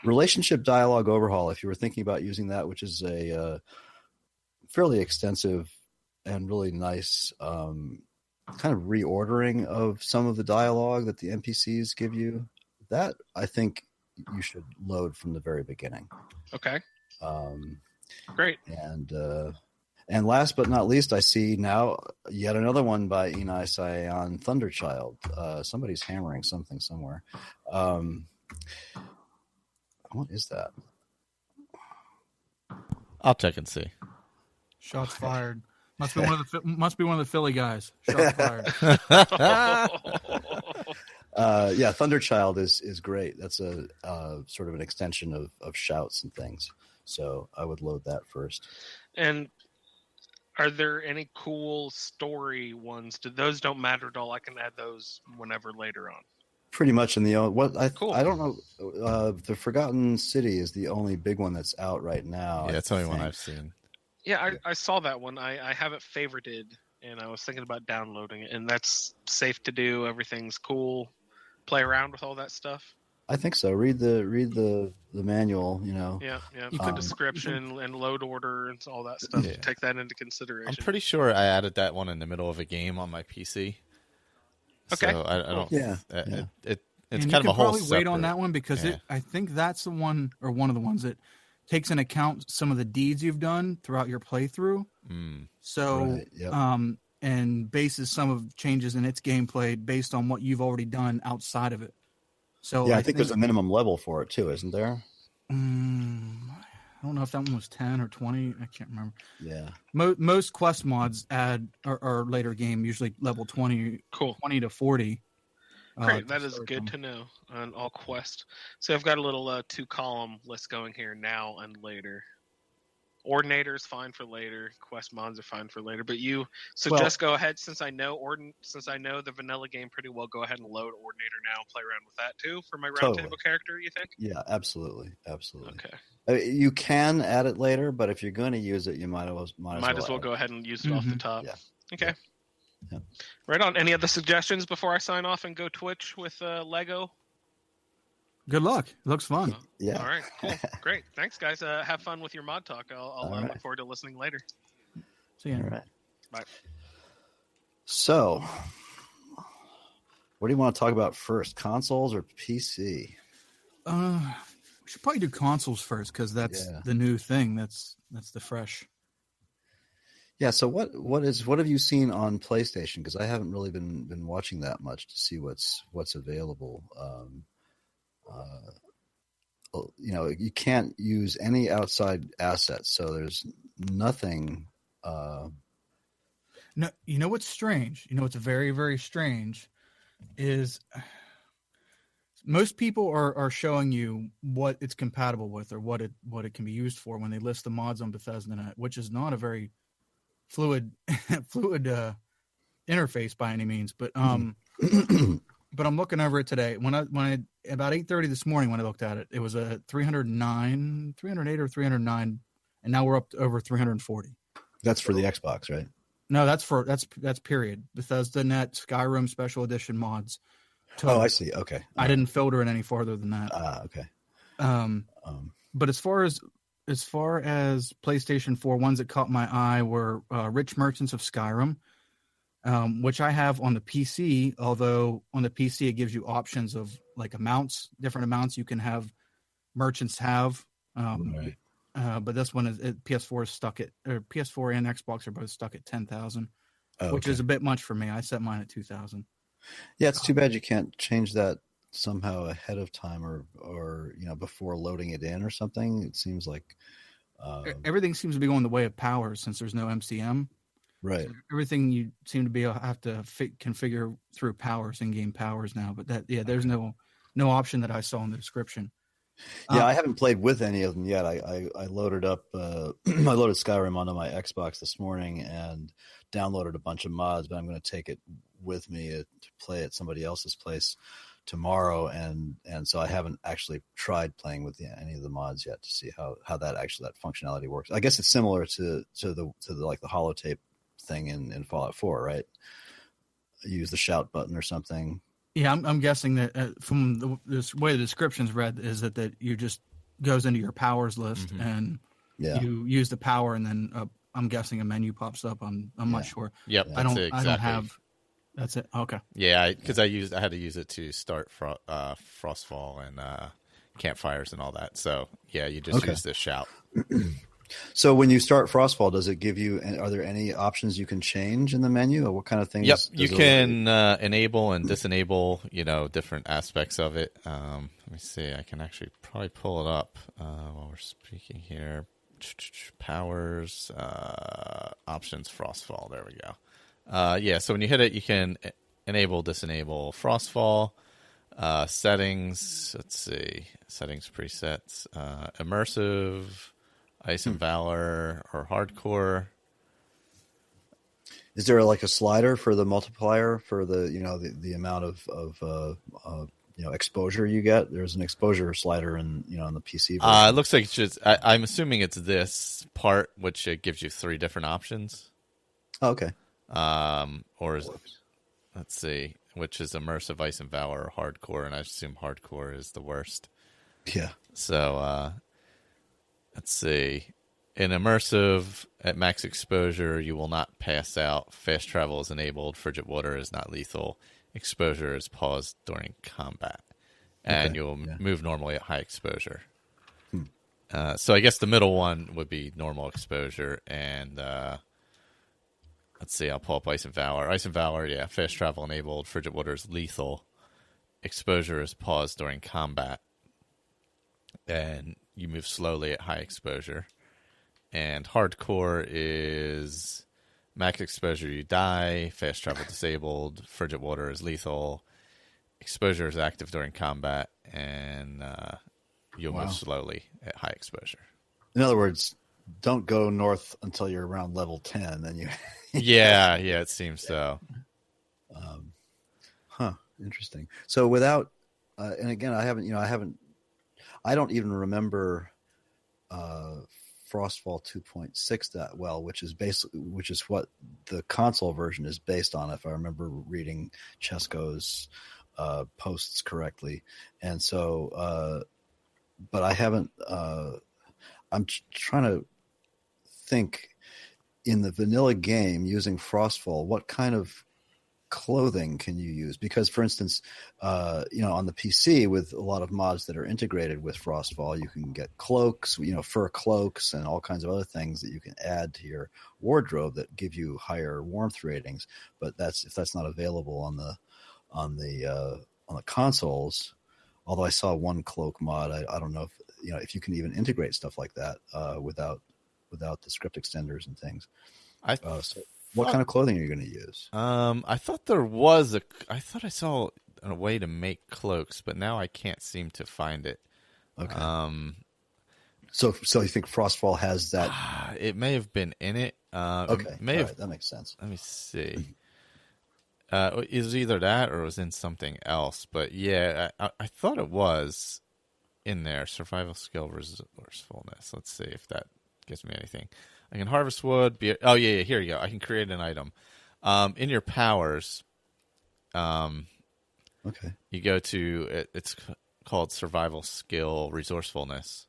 Relationship dialogue overhaul, if you were thinking about using that, which is a fairly extensive and really nice kind of reordering of some of the dialogue that the NPCs give you, that I think you should load from the very beginning. Okay. Great. And last but not least, I see now yet another one by Inai Saeon, Thunderchild. Somebody's hammering something somewhere. What is that? I'll check and see. Shots fired. Must be one of the Philly guys. Shots fired. Yeah, Thunderchild is great. That's a sort of an extension of shouts and things. So I would load that first. And are there any cool story ones? Those don't matter at all? I can add those whenever later on. Pretty much in the cool. I don't know. The Forgotten City is the only big one that's out right now. Yeah, it's the only one I've seen. Yeah, I saw that one. I have it favorited, and I was thinking about downloading it, and that's safe to do. Everything's cool. Play around with all that stuff. I think so. Read the manual. Yeah. You The could- description and load order and all that stuff. Yeah. Take that into consideration. I'm pretty sure I added that one in the middle of a game on my PC. Okay, So I don't. Yeah. It's and kind you of can a whole. probably wait on separate- that one because yeah. I think that's the one or one of the ones that takes into account some of the deeds you've done throughout your playthrough. So, Right, yep. And bases some of changes in its gameplay based on what you've already done outside of it. So Yeah, I think there's a minimum level for it too, isn't there? I don't know if that one was 10 or 20. I can't remember. Yeah. Most quest mods add or later game usually level 20, cool. 20 to 40. Great, that is good to know on all quests. So I've got a little 2-column list going here: now and later. Ordinator is fine for later. Quest mods are fine for later. But just go ahead, since I know the vanilla game pretty well. Go ahead and load Ordinator now and play around with that too for my roundtable Totally. character. You think? Yeah, absolutely. Okay. You can add it later, but if you're going to use it, you might as well Might add go ahead and use it off the top. Yeah. Okay. Yeah. Right on. Any other suggestions before I sign off and go Twitch with Lego? Good luck. It looks fun. Yeah. All right. Cool. Great. Thanks, guys. Have fun with your mod talk. I'll right. look forward to listening later. See ya. All right. Bye. So, what do you want to talk about first, consoles or PC? We should probably do consoles first because that's the new thing. That's the fresh. Yeah. So what have you seen on PlayStation? Because I haven't really been watching that much to see what's available. You can't use any outside assets, so there's nothing. No, you know what's strange? You know what's very, very strange is most people are showing you what it's compatible with or what it can be used for when they list the mods on Bethesda.net, which is not a very fluid interface by any means. But but I'm looking over it today. When I about 8:30 this morning when I looked at it, it was a 308 or 309, and now we're up to over 340. That's for the Xbox, right? No, that's period. Bethesda.net Skyrim Special Edition mods. Total. Oh, I see. Okay. I didn't filter it any farther than that. Okay. But as far as PlayStation 4, ones that caught my eye were Rich Merchants of Skyrim, which I have on the PC. Although on the PC it gives you options of like different amounts you can have merchants have. Right. But this one is PS4 is stuck at, or PS4 and Xbox are both stuck at 10,000, which is a bit much for me. I set mine at 2,000. Yeah, it's too bad you can't change that somehow ahead of time or before loading it in or something. It seems like everything seems to be going the way of powers since there's no MCM. Right. So everything you seem to be have to configure through powers, in-game powers now. But there's no option that I saw in the description. Yeah, I haven't played with any of them yet. I loaded up I loaded Skyrim onto my Xbox this morning and downloaded a bunch of mods, but I'm going to take it with me to play at somebody else's place tomorrow, and so I haven't actually tried playing with any of the mods yet to see how that functionality works. I guess it's similar to the like the holotape thing in Fallout 4, right? Use the shout button or something. Yeah, I'm guessing that from this way the description's read is that you just goes into your powers list and you use the power, and then I'm guessing a menu pops up. I'm not sure. Yep, I don't have. That's it. Okay. Yeah, because I had to use it to start Frostfall and campfires and all that. So yeah, you just use this shout. So when you start Frostfall, does it give you? Are there any options you can change in the menu, or what kind of things? Yep, you can enable and disable, different aspects of it. Let me see. I can actually probably pull it up while we're speaking here. Powers, options, Frostfall. There we go. So when you hit it, you can enable, disable Frostfall. Settings. Let's see. Settings presets. Immersive. Ice and Valor or Hardcore. Is there like a slider for the multiplier for the the amount of exposure you get. There's an exposure slider in the PC version. It looks like it's just. I'm assuming it's this part, which it gives you 3 different options. Oh, okay. Let's see, which is immersive, ice and valor, or hardcore, and I assume hardcore is the worst. Yeah. So let's see. In immersive, at max exposure, you will not pass out. Fast travel is enabled. Frigid water is not lethal. Exposure is paused during combat. And you'll move normally at high exposure. So I guess the middle one would be normal exposure. And let's see, I'll pull up Ice and Valor. Ice and Valor, yeah, fast travel enabled. Frigid water is lethal. Exposure is paused during combat. And you move slowly at high exposure. And hardcore is max exposure, you die. Fast travel disabled. Frigid water is lethal. Exposure is active during combat, and you'll move slowly at high exposure. In other words, don't go north until you're around level 10. Then you. yeah, it seems so. Interesting. So without, and again, I don't even remember Frostfall 2.6 that well, which is what the console version is based on, if I remember reading Chesko's posts correctly. And so, but I haven't. I'm trying to think in the vanilla game using Frostfall, what kind of clothing can you use? Because, for instance, on the PC with a lot of mods that are integrated with Frostfall, you can get cloaks, fur cloaks, and all kinds of other things that you can add to your wardrobe that give you higher warmth ratings. But if that's not available on the consoles. Although I saw one cloak mod, I don't know if you can even integrate stuff like that without the script extenders and things. So what kind of clothing are you going to use? I thought I saw a way to make cloaks, but now I can't seem to find it. Okay. So you think Frostfall has that? It may have been in it. Okay. That makes sense. Let me see. It was either that or it was in something else. But yeah, I thought it was in there. Survival skill resourcefulness. Let's see if that gives me anything. I can harvest wood. Oh, yeah, here you go. I can create an item. In your powers, okay, you go to, it's called survival skill resourcefulness.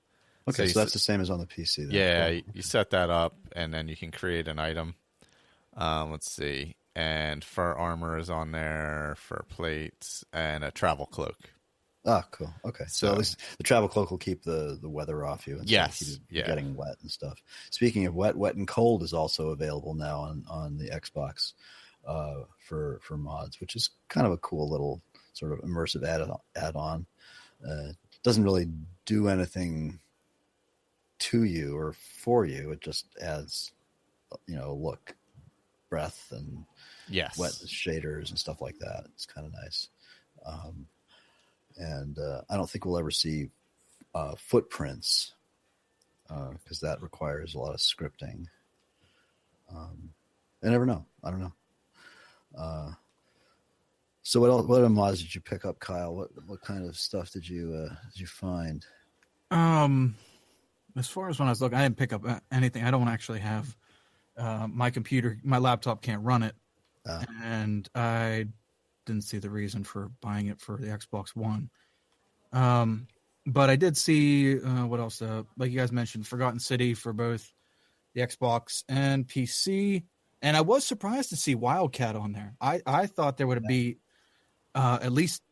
Okay, so that's the same as on the PC. Then. Yeah, cool. You set that up, and then you can create an item. Let's see. And fur armor is on there, fur plates, and a travel cloak. Ah, cool. Okay, so at least the travel cloak will keep the weather off you. And yes, getting wet and stuff. Speaking of wet and cold is also available now on the Xbox for mods, which is kind of a cool little sort of immersive add-on. Doesn't really do anything to you or for you. It just adds, look, breath and wet shaders and stuff like that. It's kind of nice. And I don't think we'll ever see footprints because that requires a lot of scripting. I never know. I don't know. So what other mods did you pick up, Kyle? What kind of stuff did you find? As far as when I was looking, I didn't pick up anything. I don't actually have my laptop can't run it, and I didn't see the reason for buying it for the Xbox One. But I did see what else? Like you guys mentioned, Forgotten City for both the Xbox and PC, and I was surprised to see Wildcat on there. I thought there would be at least.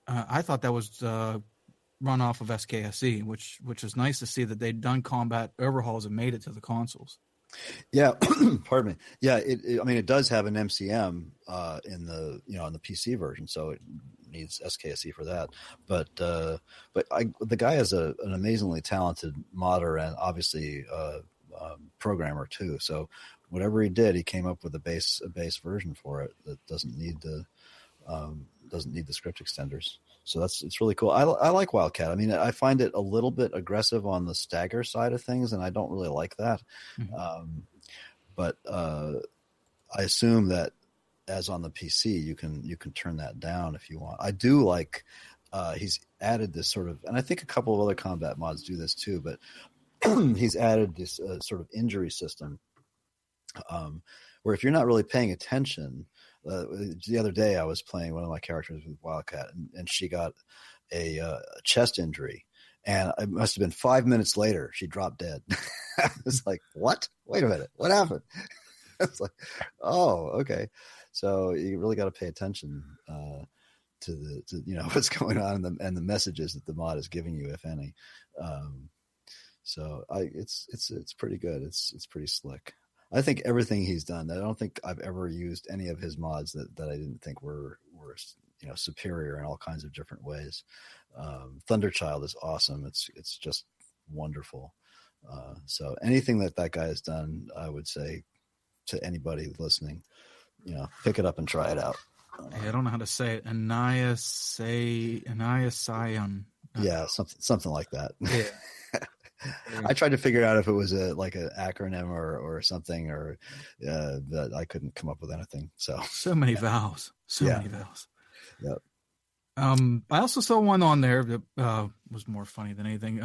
I thought that was run off of SKSE, which is nice to see that they'd done combat overhauls and made it to the consoles. Yeah, pardon me. Yeah, it does have an MCM in the on the PC version, so it needs SKSE for that. But the guy is an amazingly talented modder and obviously programmer too. So whatever he did, he came up with a base version for it that doesn't need the script extenders. So it's really cool. I like Wildcat. I mean, I find it a little bit aggressive on the stagger side of things, and I don't really like that. Mm-hmm. But I assume that as on the PC, you can turn that down if you want. I do like he's added this sort of, and I think a couple of other combat mods do this too, but he's added this sort of injury system where if you're not really paying attention, the other day I was playing one of my characters with Wildcat, and she got a chest injury, and it must have been 5 minutes later she dropped dead. I was like, what? Wait a minute, what happened? It's like, oh, okay. So you really got to pay attention to what's going on and the messages that the mod is giving you, if any. So it's pretty good. It's pretty slick. I think everything he's done. I don't think I've ever used any of his mods that I didn't think were superior in all kinds of different ways. Thunderchild is awesome. It's just wonderful. So anything that guy has done, I would say to anybody listening, pick it up and try it out. I don't know how to say it. Aniasion. Yeah, something like that. Yeah. I tried to figure out if it was like an acronym or something, but I couldn't come up with anything. So many vowels. Many vowels. Yep. I also saw one on there that was more funny than anything.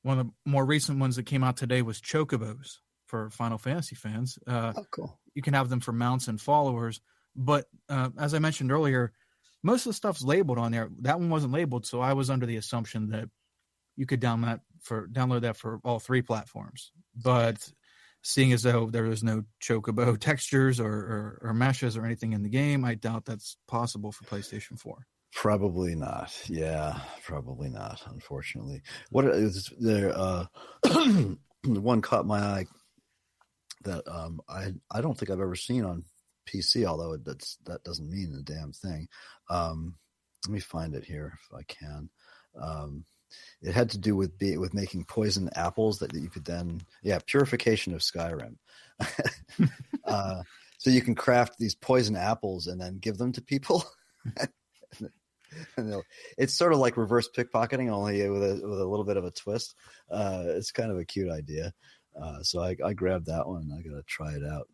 One of the more recent ones that came out today was Chocobos for Final Fantasy fans. Oh, cool. You can have them for mounts and followers, but as I mentioned earlier, most of the stuff's labeled on there. That one wasn't labeled, so I was under the assumption that you could download that for all three platforms. But seeing as though there is no Chocobo textures or meshes or anything in the game, I doubt that's possible for PlayStation 4. Probably not. Yeah, probably not, unfortunately. What is there? One caught my eye that I don't think I've ever seen on PC, although that doesn't mean a damn thing. Let me find it here if I can. It had to do with making poison apples that you could then, purification of Skyrim. So you can craft these poison apples and then give them to people. And it's sort of like reverse pickpocketing, only with a little bit of a twist. It's kind of a cute idea. So I grabbed that one. I got to try it out.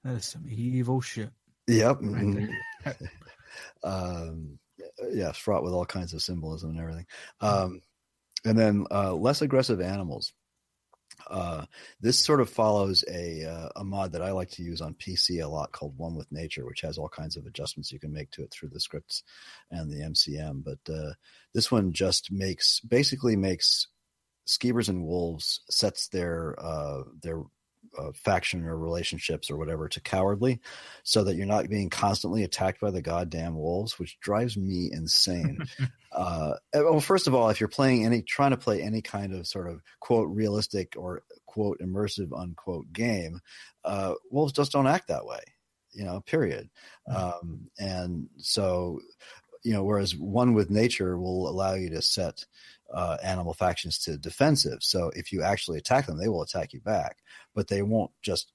That is some evil shit. Yep. Right. Fraught with all kinds of symbolism and everything. And then less aggressive animals. This sort of follows a mod that I like to use on PC a lot called One with Nature, which has all kinds of adjustments you can make to it through the scripts and the MCM. But this one just makes Skeevers and Wolves sets their faction or relationships or whatever to cowardly, so that you're not being constantly attacked by the goddamn wolves, which drives me insane. Well, first of all, if you're trying to play any kind of sort of quote realistic or quote immersive unquote game, wolves just don't act that way, period. And so, whereas One with Nature will allow you to set animal factions to defensive. So if you actually attack them, they will attack you back, but they won't just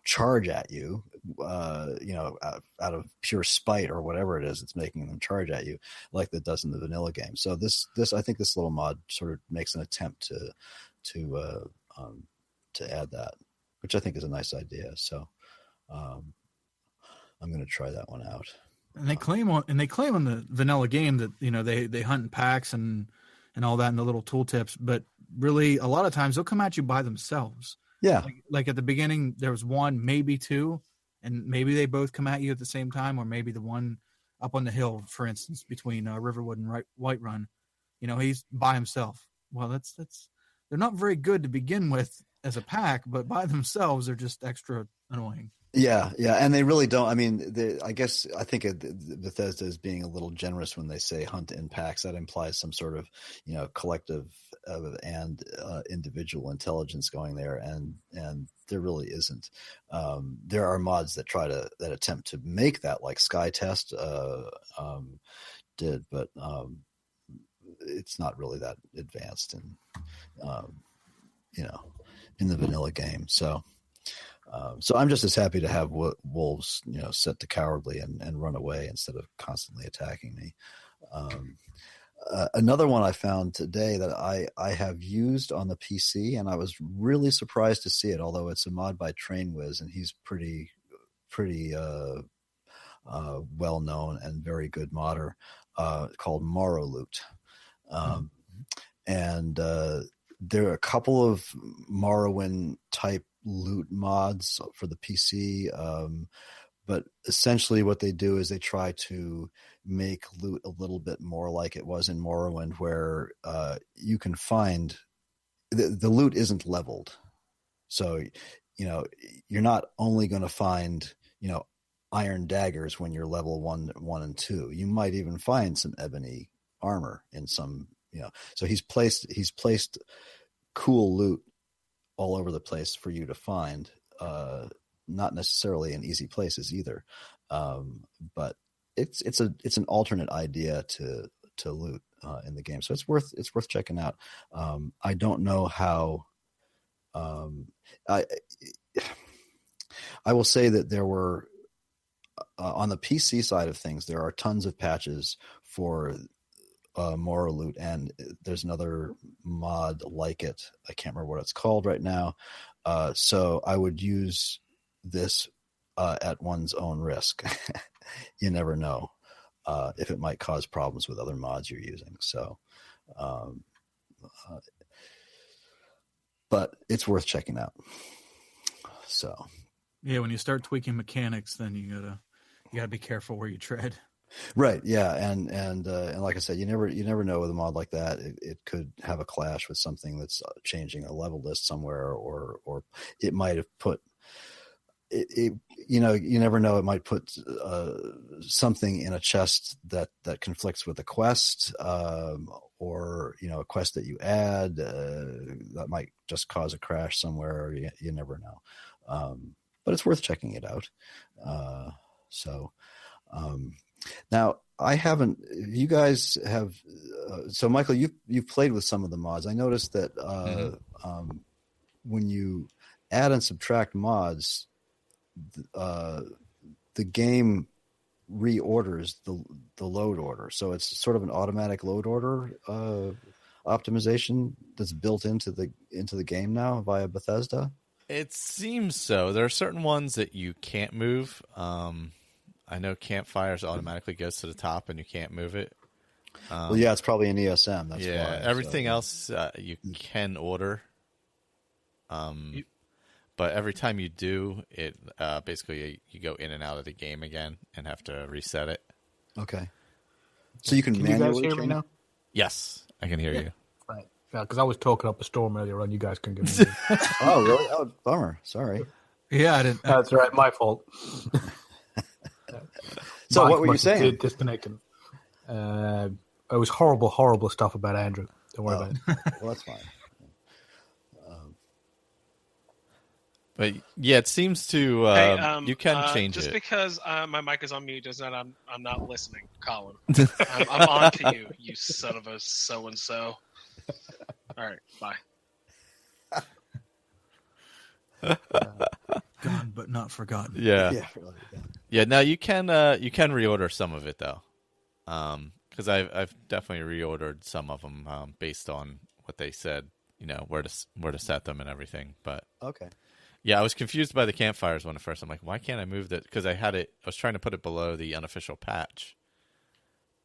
charge at you, out of pure spite or whatever it is that's making them charge at you, like that does in the vanilla game. So this I think this little mod sort of makes an attempt to add that, which I think is a nice idea. So I'm going to try that one out. And they claim on the vanilla game that they hunt in packs and all that in the little tooltips, but really a lot of times they'll come at you by themselves. Yeah. Like at the beginning there was one, maybe two, and maybe they both come at you at the same time, or maybe the one up on the hill, for instance, between Riverwood and Whiterun, he's by himself. Well, that's they're not very good to begin with as a pack, but by themselves they're just extra annoying. Yeah, and they really don't. I mean, I think Bethesda is being a little generous when they say hunt in packs. That implies some sort of, collective and individual intelligence going there, and there really isn't. There are mods that that attempt to make that, like Sky Test did, but it's not really that advanced in the vanilla game. So I'm just as happy to have wolves, set to cowardly and run away instead of constantly attacking me. Another one I found today that I have used on the PC, and I was really surprised to see it, although it's a mod by TrainWiz, and he's pretty well known and very good modder called Morrow and there are a couple of Morrowind type loot mods for the PC. But essentially what they do is they try to make loot a little bit more like it was in Morrowind, where you can find the loot isn't leveled. So, you're not only going to find, iron daggers when you're level 1 and 2. You might even find some ebony armor in some, so he's placed cool loot all over the place for you to find, not necessarily in easy places either. But it's an alternate idea to loot in the game. So it's worth checking out. I don't know how, I will say that there were, on the PC side of things, there are tons of patches for Morrow loot, and there's another mod like it. I can't remember what it's called right now. So I would use this at one's own risk. You never know if it might cause problems with other mods you're using. So, but it's worth checking out. So, yeah, when you start tweaking mechanics, then you gotta be careful where you tread. Right. Yeah. And like I said, you never know with a mod like that. It could have a clash with something that's changing a level list somewhere, or it might have put it, you never know. It might put something in a chest that conflicts with a quest, or, a quest that you add, that might just cause a crash somewhere. You never know. But it's worth checking it out. Now, I haven't. You guys have. So, Michael, you've played with some of the mods. I noticed that when you add and subtract mods, the game reorders the load order. So it's sort of an automatic load order optimization that's built into the game now via Bethesda. It seems so. There are certain ones that you can't move. I know Campfires automatically goes to the top and you can't move it. Well, yeah, it's probably an ESM. That's yeah, why. Everything else you can order. But every time you do, it basically you go in and out of the game again and have to reset it. Okay. So you can manually you guys hear me now? Yes, I can hear you. Right. Yeah, because I was talking up a storm earlier on. You guys can give me. Oh, really? Oh, bummer. Sorry. Yeah, I didn't. That's right. My fault. So what were you saying? Disconnecting. It was horrible stuff about Andrew. Don't worry about it. Well, that's fine. But yeah, it seems to you can change just it. Just because my mic is on mute does not I'm not listening, Colin. I'm on to you, you son of a so and so. All right, bye. Gone but not forgotten. Yeah. Yeah. Really, yeah. Yeah, now you can reorder some of it though, because I've definitely reordered some of them based on what they said, where to set them and everything. But Okay. yeah, I was confused by the Campfires one at first. I'm like, why can't I move that? Because I was trying to put it below the unofficial patch,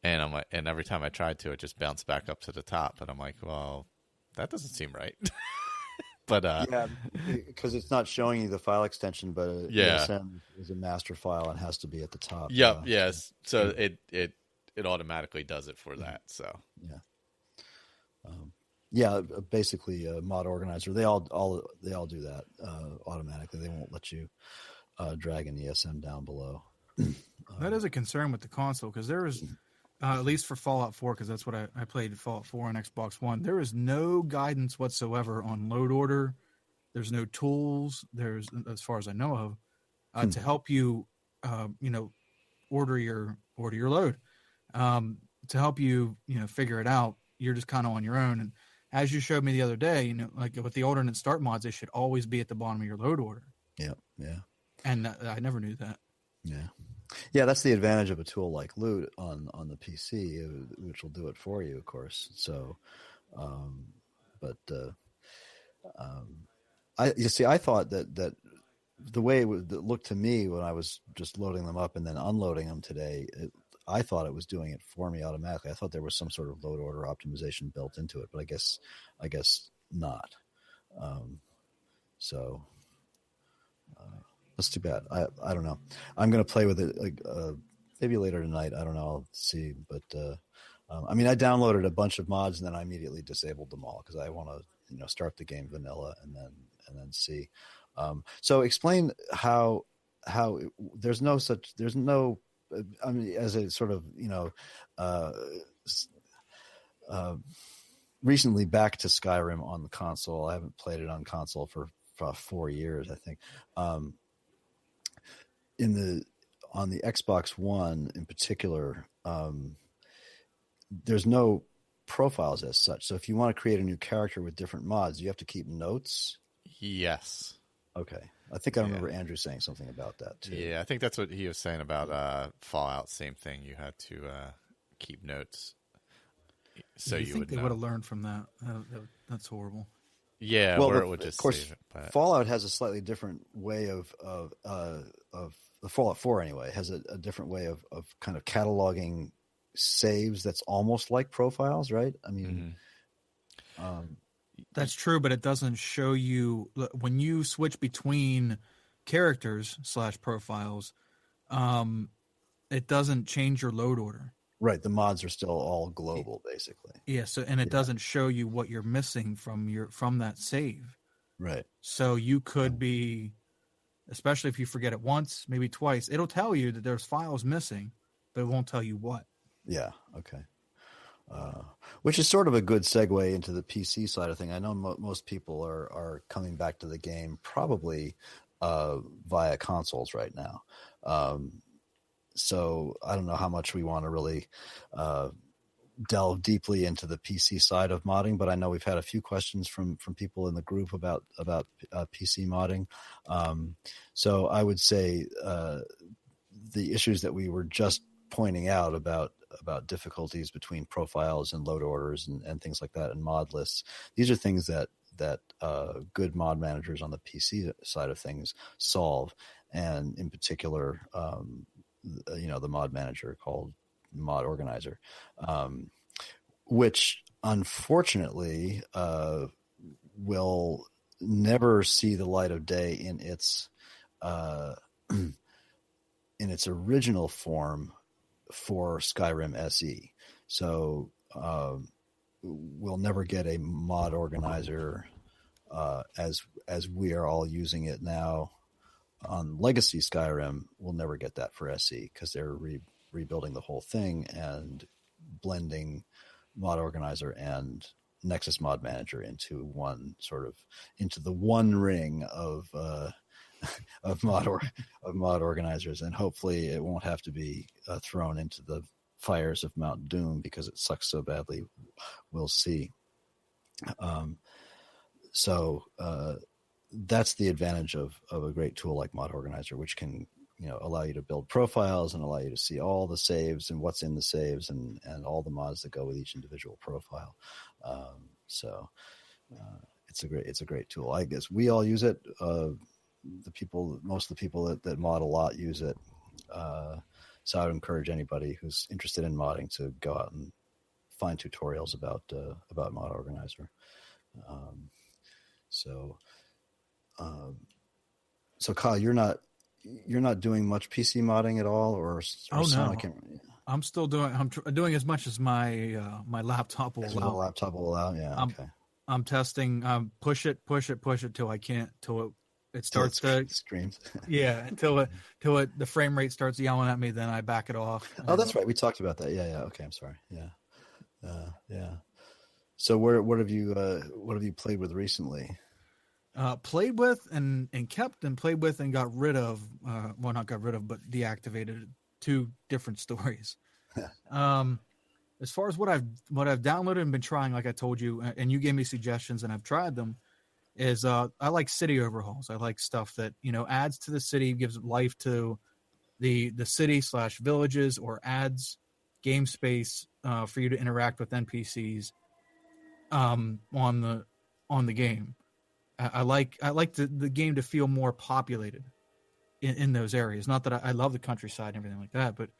and I'm like, and every time I tried to, it just bounced back up to the top, and I'm like, well, that doesn't seem right. But yeah, because it's not showing you the file extension, but ESM is a master file and has to be at the top. Yep. Yes. So it automatically does it for that. So yeah. Basically, mod organizer. They all do that automatically. They won't let you drag an ESM down below. That is a concern with the console, because there is, at least for Fallout 4, because that's what I played Fallout 4 on Xbox One. There is no guidance whatsoever on load order. There's no tools. There's, as far as I know of, to help you, order your load. To help you, figure it out. You're just kind of on your own. And as you showed me the other day, like with the alternate start mods, they should always be at the bottom of your load order. Yeah. Yeah. And I never knew that. Yeah. Yeah, that's the advantage of a tool like Loot on the PC, which will do it for you, of course. So, I thought that the way it looked to me when I was just loading them up and then unloading them today, I thought it was doing it for me automatically. I thought there was some sort of load order optimization built into it, but I guess not. So that's too bad. I don't know. I'm going to play with it maybe later tonight. I don't know. I'll see. But I mean, I downloaded a bunch of mods and then I immediately disabled them all because I want to start the game vanilla and then see. So explain how there's no I mean, as a sort of recently back to Skyrim on the console. I haven't played it on console for 4 years, I think. On the Xbox One in particular, there's no profiles as such. So if you want to create a new character with different mods, you have to keep notes. Yes. Okay. I think I remember Andrew saying something about that too. Yeah, I think that's what he was saying about Fallout. Same thing. You had to keep notes, so you would know. They would have learned from that. That's horrible. Yeah, well, it would just of course, save it. But... Fallout has a slightly different way of the Fallout 4 anyway has a different way of kind of cataloging saves that's almost like profiles, right? I mean, that's true, but it doesn't show you when you switch between characters / profiles. It doesn't change your load order. Right, the mods are still all global, basically. Yeah, so it doesn't show you what you're missing from that save. Right. So you could be, especially if you forget it once, maybe twice, it'll tell you that there's files missing, but it won't tell you what. Yeah. Okay. Which is sort of a good segue into the PC side of thing. I know most people are coming back to the game probably via consoles right now. So I don't know how much we want to really delve deeply into the PC side of modding, but I know we've had a few questions from people in the group about PC modding. So I would say the issues that we were just pointing out about difficulties between profiles and load orders and things like that and mod lists. These are things that good mod managers on the PC side of things solve. And in particular, the mod manager called Mod Organizer, which unfortunately will never see the light of day in its original form for Skyrim SE. So we'll never get a Mod Organizer as we are all using it now on Legacy Skyrim. We'll never get that for SE because they're rebuilding the whole thing and blending Mod Organizer and Nexus Mod Manager into the one ring of mod organizers, and hopefully it won't have to be thrown into the fires of Mount Doom because it sucks so badly. We'll see. So that's the advantage of a great tool like Mod Organizer, which can allow you to build profiles and allow you to see all the saves and what's in the saves and all the mods that go with each individual profile. So it's a great tool. I guess we all use it. Most of the people that mod a lot use it. So I would encourage anybody who's interested in modding to go out and find tutorials about Mod Organizer. So Kyle, you're not doing much PC modding at all, or no, I'm still doing. I'm doing as much as my laptop will allow. The laptop will allow. Yeah. Okay. I'm testing. Push it till I can't. Till it starts to screams. Yeah, until the frame rate starts yelling at me, then I back it off. Oh, that's right. We talked about that. Yeah. Okay. I'm sorry. Yeah. Yeah. So what have you played with recently? Played with and kept and played with and got rid of. Well, not got rid of, but deactivated 2 different stories. As far as what I've downloaded and been trying, like I told you, and you gave me suggestions and I've tried them, is I like city overhauls. I like stuff that adds to the city, gives life to the city / villages, or adds game space for you to interact with NPCs on the game. I like the game to feel more populated in those areas. Not that I love the countryside and everything like that, but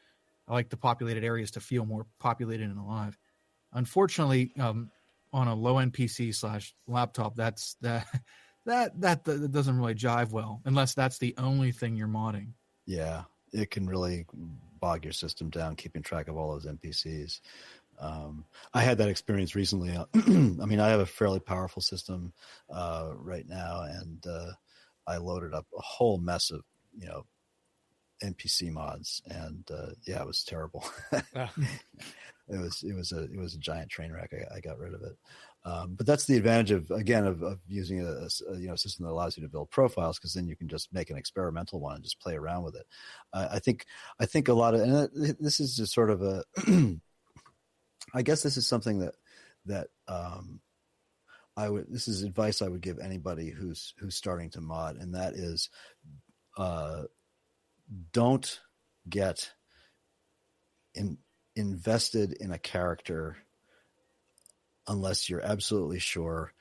I like the populated areas to feel more populated and alive. Unfortunately, on a low-end PC / laptop, that doesn't really jive well unless that's the only thing you're modding. Yeah, it can really bog your system down, keeping track of all those NPCs. I had that experience recently. I mean, I have a fairly powerful system right now, and I loaded up a whole mess of, NPC mods, and it was terrible. It was a giant train wreck. I got rid of it. But that's the advantage of using a system that allows you to build profiles, because then you can just make an experimental one and just play around with it. I think a lot of, and this is just sort of a, I guess this is something that this is advice I would give anybody who's starting to mod, and that is, don't get invested in a character unless you're absolutely sure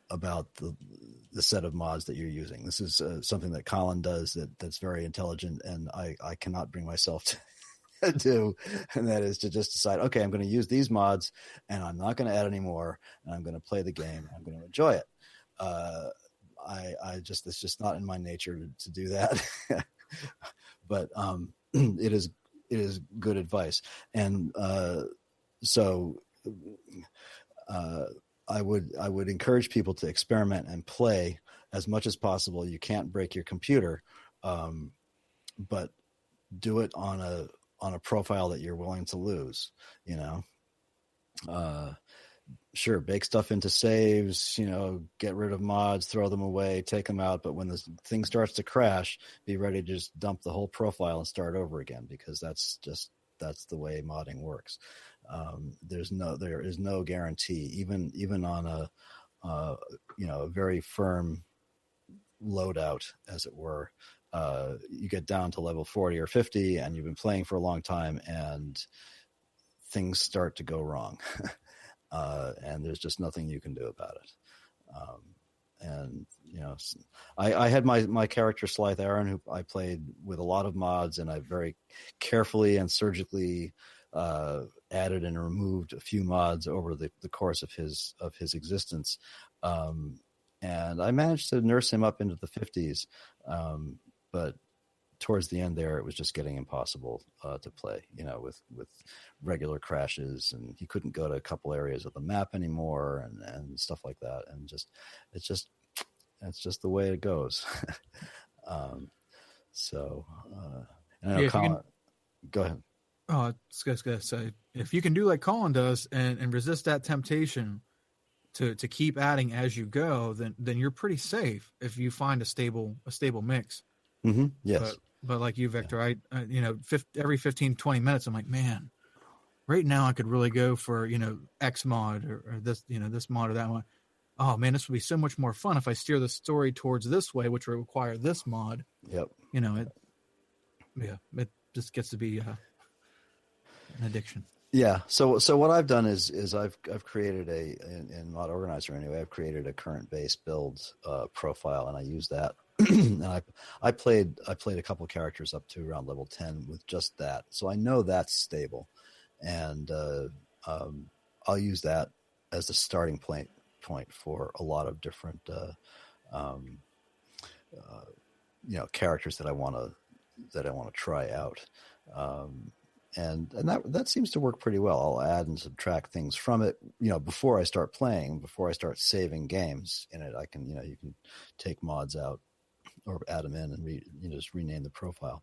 about the set of mods that you're using. This is something that Colin does that's very intelligent, and I cannot bring myself to do, and that is to just decide, okay, I'm going to use these mods, and I'm not going to add any more, and I'm going to play the game, and I'm going to enjoy it. It's just not in my nature to do that. But it is good advice, and so I would encourage people to experiment and play as much as possible. You can't break your computer, but do it on a profile that you're willing to lose. Sure, bake stuff into saves, get rid of mods, throw them away, take them out. But when the thing starts to crash, be ready to just dump the whole profile and start over again, because that's the way modding works. There is no guarantee, even on a very firm loadout, as it were. You get down to level 40 or 50 and you've been playing for a long time, and things start to go wrong. And there's just nothing you can do about it. I had my character Slythe Aaron, who I played with a lot of mods, and I very carefully and surgically added and removed a few mods over the course of his existence. And I managed to nurse him up into the 50s. But towards the end there, it was just getting impossible to play, with regular crashes, and he couldn't go to a couple areas of the map anymore, and stuff like that. And it's just the way it goes. And I know Colin, go ahead. Oh, I was going to say, if you can do like Colin does and resist that temptation to keep adding as you go, then you're pretty safe if you find a stable mix. Mm-hmm. Yes. But like you, Victor, I every 15, 20 minutes, I'm like, man, right now I could really go for, X mod or this, this mod or that one. Oh man, this would be so much more fun if I steer the story towards this way, which would require this mod. Yep. It just gets to be an addiction. Yeah. So what I've done is I've created in Mod Organizer anyway, I've created a current base build profile, and I use that. And I played a couple characters up to around level 10 with just that, so I know that's stable, and I'll use that as the starting point for a lot of different characters that I want to try out, and that seems to work pretty well. I'll add and subtract things from it, before I start playing, before I start saving games in it. I can, you can take mods out or add them in and just rename the profile.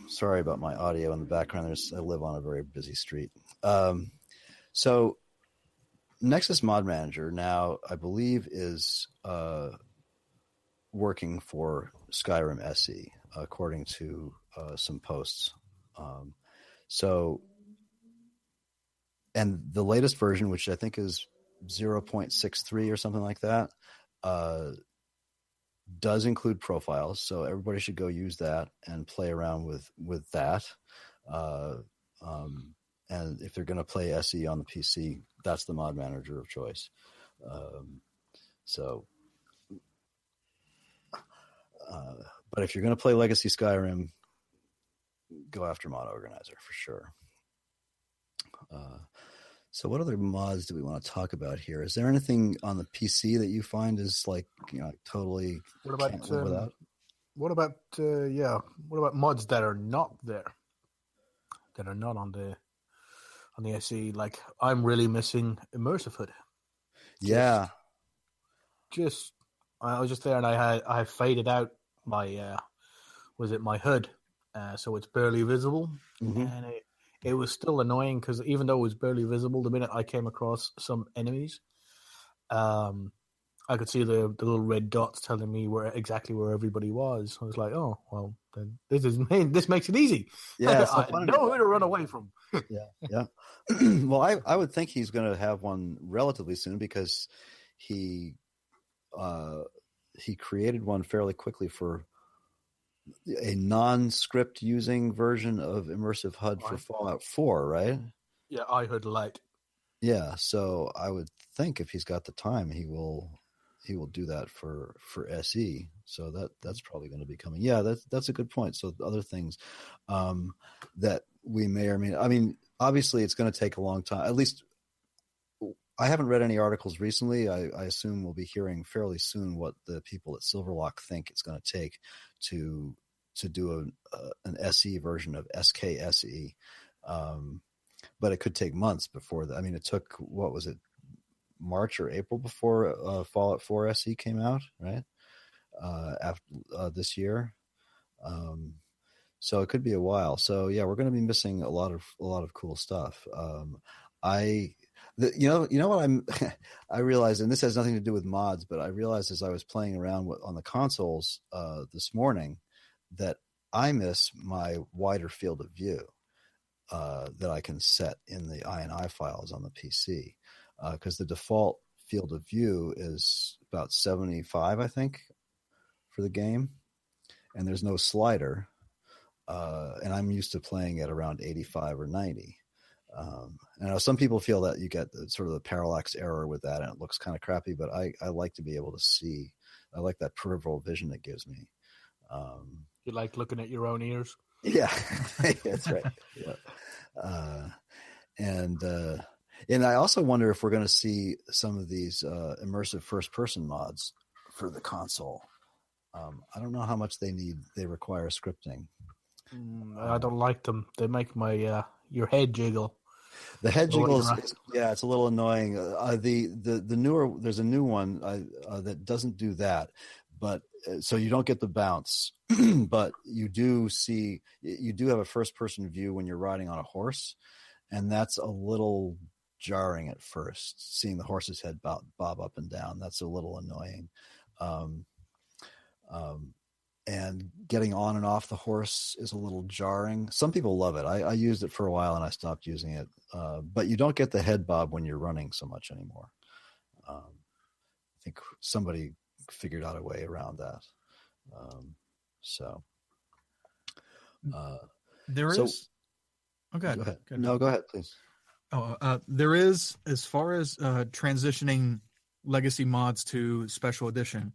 Sorry about my audio in the background. I live on a very busy street. So Nexus Mod Manager now, I believe, is working for Skyrim SE, according to some posts. And the latest version, which I think is 0.63 or something like that, does include profiles. So everybody should go use that and play around with that. And if they're going to play SE on the PC, that's the mod manager of choice. But if you're going to play Legacy Skyrim, go after Mod Organizer for sure. So what other mods do we want to talk about here? Is there anything on the PC that you find is like, totally can't live without? What about mods that are not there, that are not on the SE? Like, I'm really missing Immersive Hood. Yeah. I was just there and I faded out my my hood, so it's barely visible, and it was still annoying because even though it was barely visible, the minute I came across some enemies, I could see the little red dots telling me exactly where everybody was. I was like, oh well, then this makes it easy. Yeah, I know who to run away from. Yeah. Well, I would think he's going to have one relatively soon because he created one fairly quickly for a non-script using version of Immersive HUD for Fallout 4, right? Yeah, iHUD Lite. Yeah, so I would think if he's got the time, he will do that for SE. So that's probably going to be coming. Yeah, that's a good point. So other things that we may or may not, I mean, obviously it's going to take a long time. At least I haven't read any articles recently. I assume we'll be hearing fairly soon what the people at Silverlock think it's going to take to do an SE version of SKSE. But it could take months before that. I mean, it took, what was it, March or April before Fallout 4 SE came out, right? After this year. So it could be a while. So yeah, we're going to be missing a lot of cool stuff. You know what I realized, and this has nothing to do with mods, but I realized as I was playing around on the consoles this morning that I miss my wider field of view that I can set in the INI files on the PC, because the default field of view is about 75, I think, for the game, and there's no slider, and I'm used to playing at around 85 or 90. And some people feel that you get sort of the parallax error with that and it looks kind of crappy, but I like to be able to see. I like that peripheral vision it gives me. You like looking at your own ears? Yeah, that's right. Yeah. And I also wonder if we're going to see some of these immersive first-person mods for the console. I don't know how much they require scripting. I don't like them. They make my your head jiggle. The head jiggles, it's a little annoying. The newer, there's a new one that doesn't do that, but so you don't get the bounce, but you do have a first person view when you're riding on a horse, and that's a little jarring at first. Seeing the horse's head bob up and down, that's a little annoying. And getting on and off the horse is a little jarring. Some people love it. I used it for a while and I stopped using it. But you don't get the head bob when you're running so much anymore. I think somebody figured out a way around that. There is. Oh, go ahead. No, go ahead, please. There is, as far as transitioning legacy mods to special edition.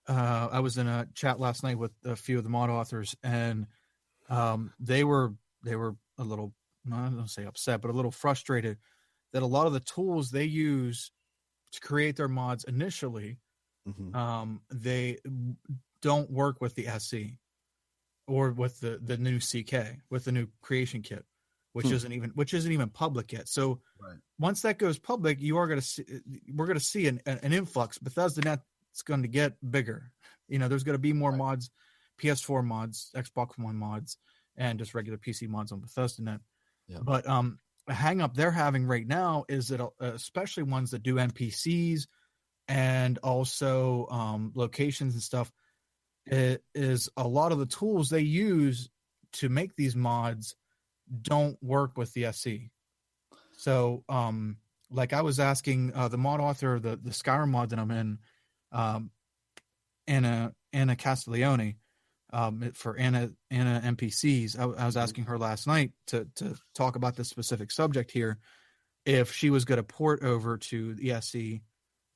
I was in a chat last night with a few of the mod authors, and they were a little, I don't want to say upset, but a little frustrated that a lot of the tools they use to create their mods initially, they don't work with the SE or with the new CK, with the new creation kit, which isn't even public yet. So once that goes public, we're going to see an influx. Bethesda it's going to get bigger. There's going to be more mods, PS4 mods, Xbox One mods, and just regular PC mods on Bethesda.net. Yeah. But a hang up they're having right now is that especially ones that do NPCs and also locations and stuff, is a lot of the tools they use to make these mods don't work with the SE. So like I was asking the mod author, the Skyrim mod that I'm in, Anna Castiglione, for Anna NPCs. I was asking her last night to talk about this specific subject here, if she was going to port over to the SE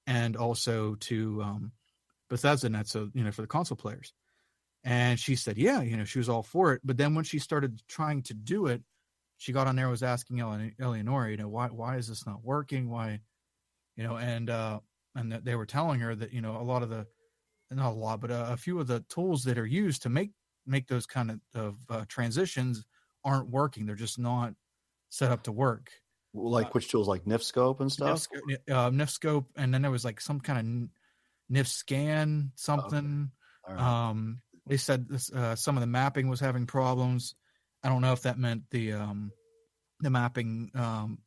and also to Bethesda.net, so for the console players. And she said, yeah, she was all for it. But then when she started trying to do it, she got on there and was asking Eleonora, why is this not working? Why, and that they were telling her that, a few of the tools that are used to make those kind of transitions aren't working. They're just not set up to work. Like which tools, like NIFScope and stuff? NIFScope, and then there was like some kind of NIF scan something. Okay. Right. They said this, some of the mapping was having problems. I don't know if that meant the mapping,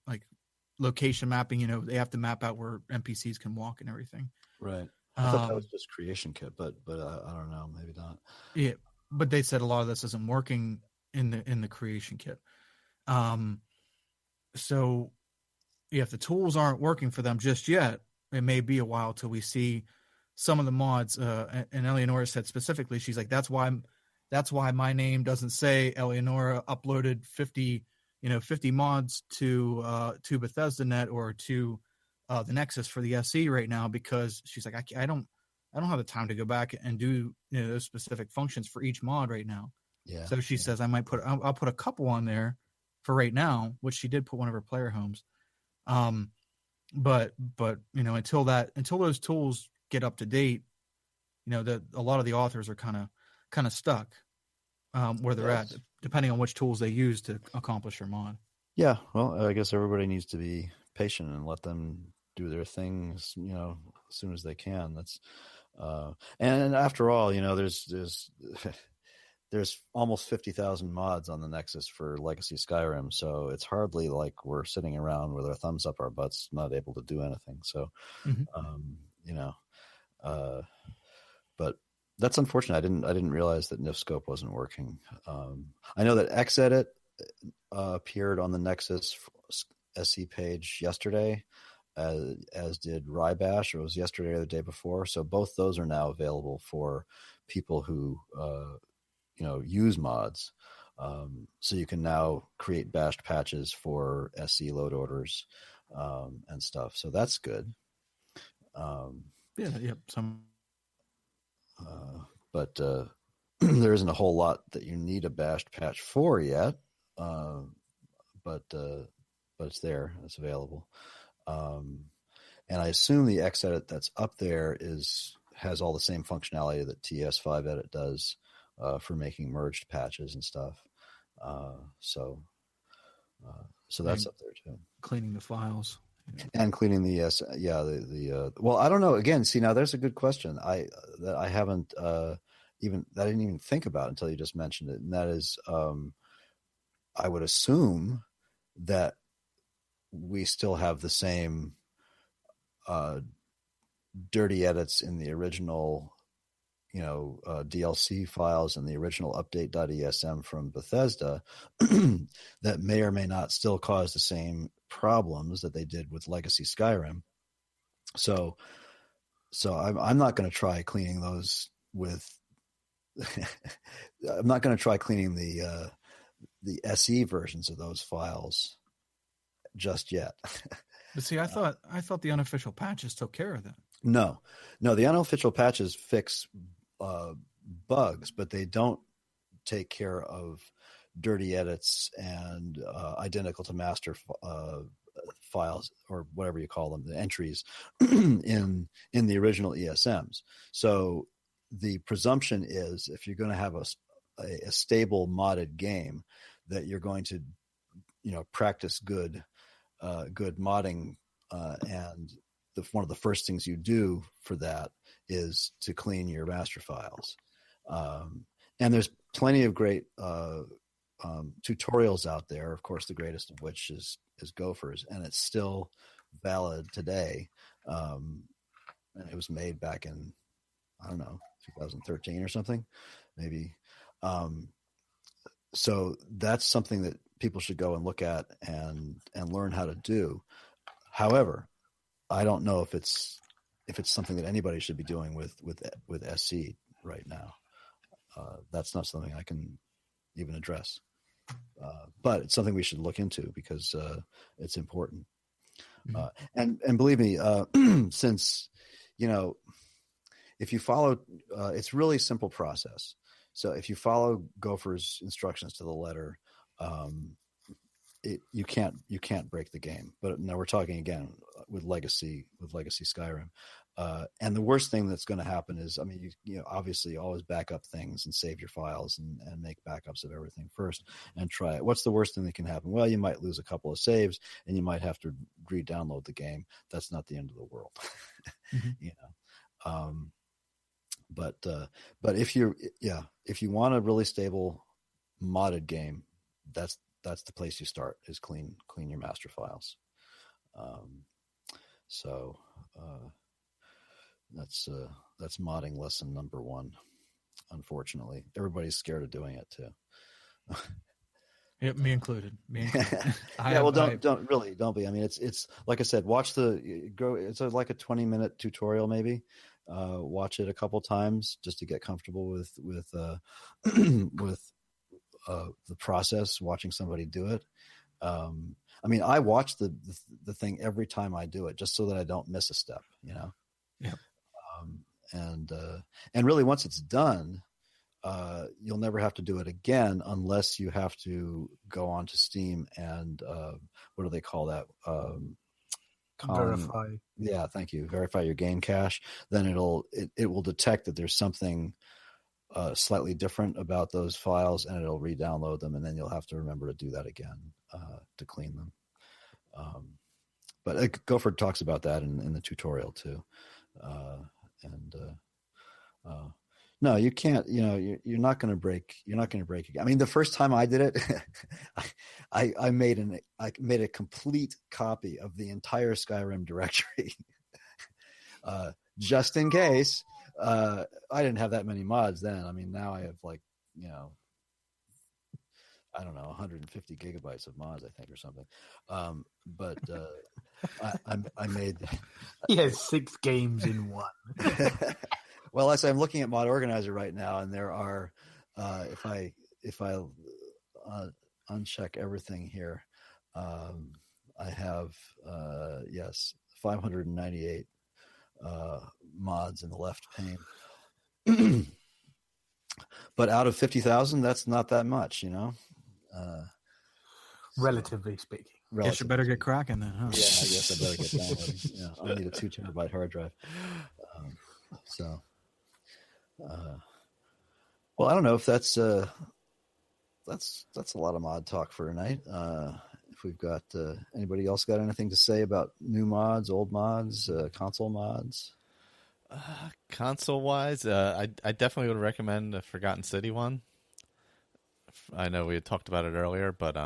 like location mapping. They have to map out where NPCs can walk and everything. Right. I thought that was just Creation Kit, but I don't know, maybe not. Yeah, but they said a lot of this isn't working in the Creation Kit. So if the tools aren't working for them just yet, it may be a while till we see some of the mods. And Eleonora said specifically, she's like, that's why my name doesn't say Eleonora uploaded 50 mods to Bethesda.net or to the Nexus for the SE right now, because she's like, I don't have the time to go back and do those specific functions for each mod right now. Yeah. So she says I'll put a couple on there for right now, which she did put one of her player homes. But until those tools get up to date, that a lot of the authors are kind of stuck where they're at, depending on which tools they use to accomplish their mod. Yeah, well, I guess everybody needs to be patient and let them do their things, as soon as they can. That's and after all, there's almost 50,000 mods on the Nexus for Legacy Skyrim, so it's hardly like we're sitting around with our thumbs up our butts, not able to do anything. So, but that's unfortunate. I didn't realize that NIFScope wasn't working. I know that Xedit appeared on the Nexus SE page yesterday, as did Rybash. It was yesterday or the day before. So both those are now available for people who use mods. So you can now create bashed patches for SE load orders and stuff. So that's good. But there isn't a whole lot that you need a bashed patch for yet. But it's there. It's available. And I assume the Xedit that's up there has all the same functionality that TS5 Edit does for making merged patches and stuff. So that's up there too. Cleaning the files. And cleaning well, I don't know. Again, see, now there's a good question. I didn't even think about until you just mentioned it. And that is, I would assume that we still have the same dirty edits in the original, DLC files and the original update.esm from Bethesda that may or may not still cause the same problems that they did with Legacy Skyrim. So I'm not going to try cleaning those with. I'm not going to try cleaning the SE versions of those files just yet. But see, I thought the unofficial patches took care of that. No, the unofficial patches fix bugs, but they don't take care of dirty edits and identical to master files, or whatever you call them, the entries in the original ESMs. So the presumption is, if you're going to have a stable modded game, that you're going to practice good modding, and one of the first things you do for that is to clean your master files. And there's plenty of great tutorials out there, of course, the greatest of which is Gophers, and it's still valid today. And it was made back in, I don't know, 2013 or something, maybe. So that's something that people should go and look at and learn how to do. However, I don't know if it's something that anybody should be doing with SC right now. that's not something I can even address. But it's something we should look into because it's important. And believe me, since, if you follow, it's really simple process. So if you follow Gopher's instructions to the letter, you can't break the game. But now we're talking again with legacy Skyrim. And the worst thing that's going to happen is, you obviously always back up things and save your files and make backups of everything first and try it. What's the worst thing that can happen? Well, you might lose a couple of saves and you might have to re-download the game. That's not the end of the world. But if you want a really stable modded game, that's the place you start, is clean your master files. That's modding lesson number 1. Unfortunately, everybody's scared of doing it too. Yep, me included. Don't be. I mean, it's like I said, it's like a 20-minute tutorial maybe. Watch it a couple times just to get comfortable with with the process, watching somebody do it. I watch the thing every time I do it just so that I don't miss a step, Yeah. And really once it's done, you'll never have to do it again unless you have to go onto Steam and what do they call that? Verify. Yeah, thank you. Verify your game cache. Then it will detect that there's something slightly different about those files, and it'll re-download them, and then you'll have to remember to do that again to clean them. But Gopher talks about that in the tutorial too. No, you can't. You're not going to break. You're not going to break. I mean, the first time I did it, I made a complete copy of the entire Skyrim directory, just in case. I didn't have that many mods then. I mean, now I have I don't know, 150 gigabytes of mods, I think, or something. But I made. He has 6 games in one. Well, as I'm looking at Mod Organizer right now, and there are, if I uncheck everything here, I have 598 mods in the left pane. But out of 50,000, that's not that much, Relatively speaking. Guess you better get cracking then, huh? Yeah, I guess I better get downloading. I'll need a 2 terabyte hard drive. Well, I don't know if that's a lot of mod talk for tonight. If we've got anybody else got anything to say about new mods, old mods, console mods? Console wise, I definitely would recommend the Forgotten City one. I know we had talked about it earlier, but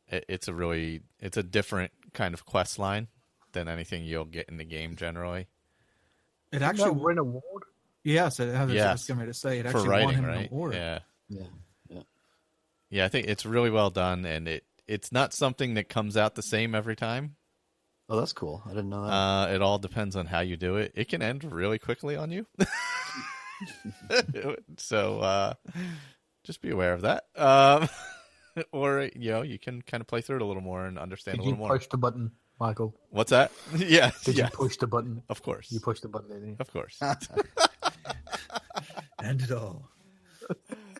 it's a different kind of quest line than anything you'll get in the game generally. It actually won an award. Yes, it has. Yes. I was going to say it for actually writing, won him right? an award. Yeah. I think it's really well done, and it's not something that comes out the same every time. Oh, that's cool. I didn't know that. It all depends on how you do it. It can end really quickly on you, so just be aware of that. Or you can kind of play through it a little more and understand a little more. Did you push the button, Michael? What's that? Yeah. Did you push the button? Of course. You pushed the button, didn't you? Of course. End it all.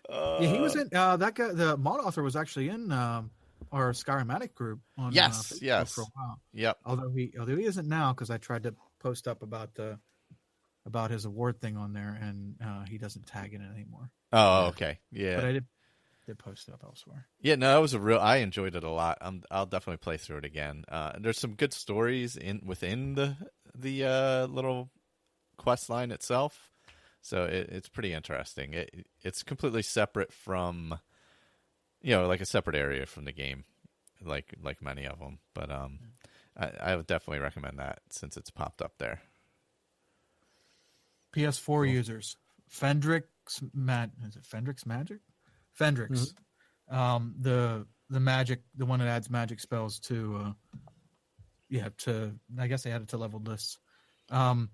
Yeah, he was in that guy. The mod author was actually in our Skyrim Addict group. On, yes. For a while. Yep. Although he isn't now, because I tried to post up about his award thing on there, and he doesn't tag in it anymore. Oh, okay. Yeah. But I did post it up elsewhere. Yeah, no, it was I enjoyed it a lot. I'll definitely play through it again. There's some good stories within the little quest line itself, so it's pretty interesting. It's completely separate from, like a separate area from the game, like many of them. But I would definitely recommend that since it's popped up there. PS4 users, Fendrix Magic? Fendrix. Mm-hmm. The magic, the one that adds magic spells to I guess they added to leveled lists. That's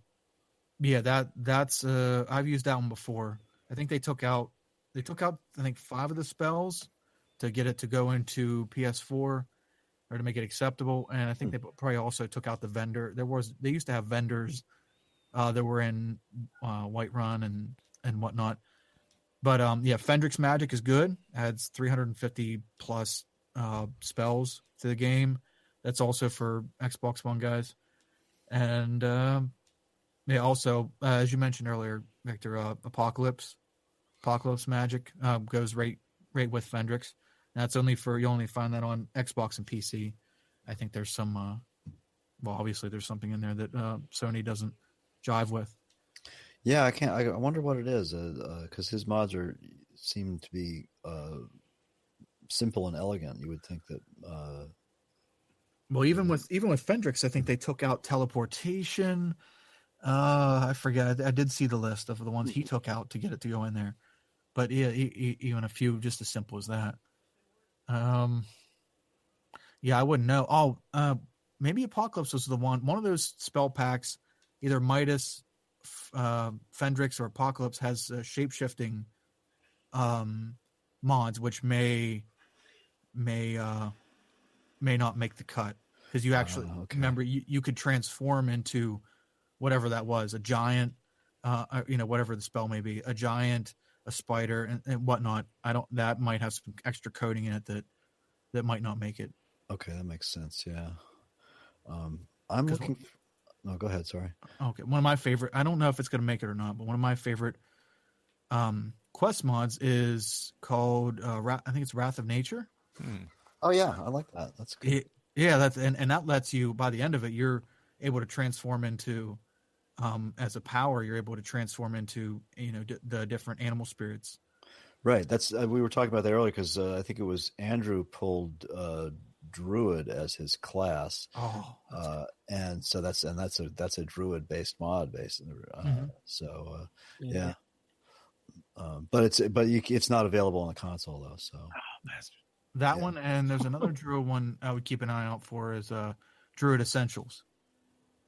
I've used that one before, I think they took out I think 5 of the spells to get it to go into PS4 or to make it acceptable, and I think they probably also took out the vendor. They used to have vendors that were in Whiterun and whatnot. But Fendrick's Magic is good. Adds 350 plus spells to the game. That's also for Xbox One guys. And also, as you mentioned earlier, Victor, Apocalypse Magic goes right with Fendrick's. That's only you only find that on Xbox and PC. I think there's some, obviously there's something in there that Sony doesn't jive with. Yeah, I can't. I wonder what it is because his mods seem to be simple and elegant. You would think that. Well, even with Fendrick's, I think they took out teleportation. I forget. I did see the list of the ones he took out to get it to go in there, but yeah, even a few just as simple as that. Yeah, I wouldn't know. Oh, maybe Apocalypse was the one of those spell packs, either Midas, Fendrick's, or Apocalypse has shape-shifting mods, which may not make the cut, because you actually remember you could transform into whatever that was, a giant, whatever the spell may be, a giant, a spider, and whatnot. That might have some extra coding in it that might not make it. Okay, that makes sense. Yeah. I'm looking. No, go ahead. Sorry. Okay, one of my favorite. I don't know if it's going to make it or not, but one of my favorite quest mods is called. I think it's Wrath of Nature. Oh yeah, I like that. That's good. That's and that lets you, by the end of it, you're able to transform into, as a power, you're able to transform into the different animal spirits. Right. That's we were talking about that earlier because I think it was Andrew pulled Druid as his class. And so that's a Druid based mod basically. So yeah. But it's not available on the console though. So that one, and there's another Druid one I would keep an eye out for is Druid Essentials.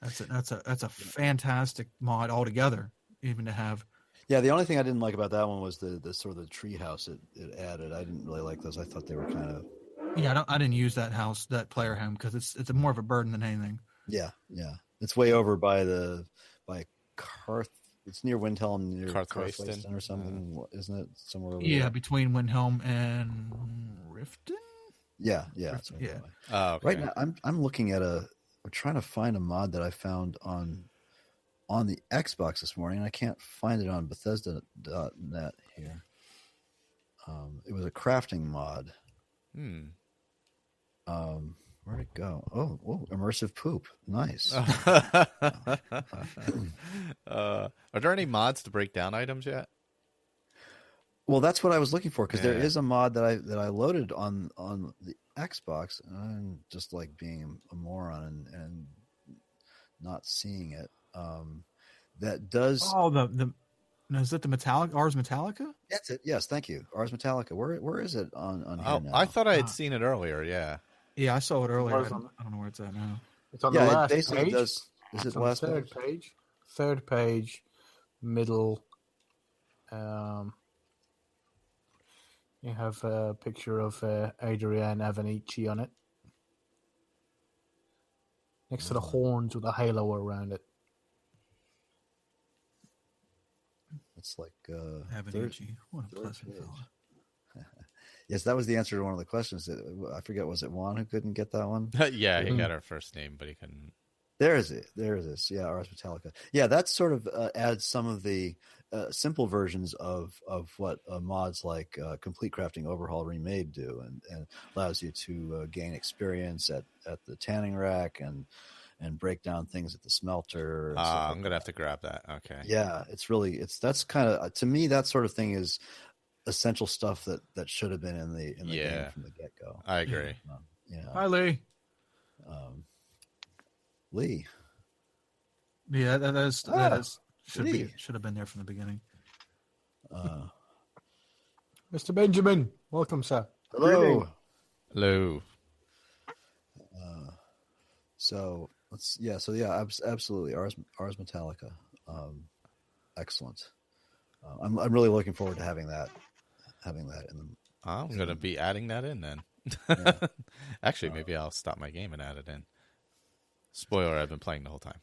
That's a fantastic mod altogether, even to have. Yeah, the only thing I didn't like about that one was the sort of the tree house it added. I didn't really like those. I thought they were kind of. Yeah, I didn't use that player home because it's more of a burden than anything. Yeah. It's way over by Carth. It's near Windhelm, near Carthwayston or something, isn't it? Somewhere over there. Between Windhelm and Riften. Yeah. Oh, okay. Right now, I'm looking at I'm trying to find a mod that I found on the Xbox this morning, and I can't find it on Bethesda.net here. It was a crafting mod. Where'd it go? Oh, immersive poop. Nice. Are there any mods to break down items yet? Well, that's what I was looking for, because there is a mod that I loaded on the Xbox, and I'm just like being a moron and not seeing it. That does. Oh, is it the Metallica? Ars Metallica? That's it. Yes, thank you. Ars Metallica. Where is it on here now? I thought I had seen it earlier. Yeah. Yeah, I saw it earlier. I don't know where it's at now. It's on the last it basically page. Does. Is it the last third page? Third page, middle. You have a picture of Adrian Avanici on it, next to the horns with a halo around it. It's like Avanici. What a pleasant fellow. Yes, that was the answer to one of the questions. I forget, was it Juan who couldn't get that one? Yeah, he got our first name, but he couldn't. There it is. Yeah, Ars Metallica. Yeah, that sort of adds some of the simple versions of what mods like Complete Crafting Overhaul Remade do, and allows you to gain experience at the tanning rack and break down things at the smelter. I'm gonna have to grab that. Okay. Yeah, that's kind of, to me, that sort of thing is essential stuff that should have been in the game from the get go. I agree. Hi, Lee. Lee. Yeah, that is should have been there from the beginning. Mr. Benjamin, welcome, sir. Hello. Absolutely. Ars Metallica. Excellent. I'm really looking forward to having that in them. I'm going to be adding that in then. Yeah. Actually, maybe I'll stop my game and add it in. Spoiler, I've been playing the whole time.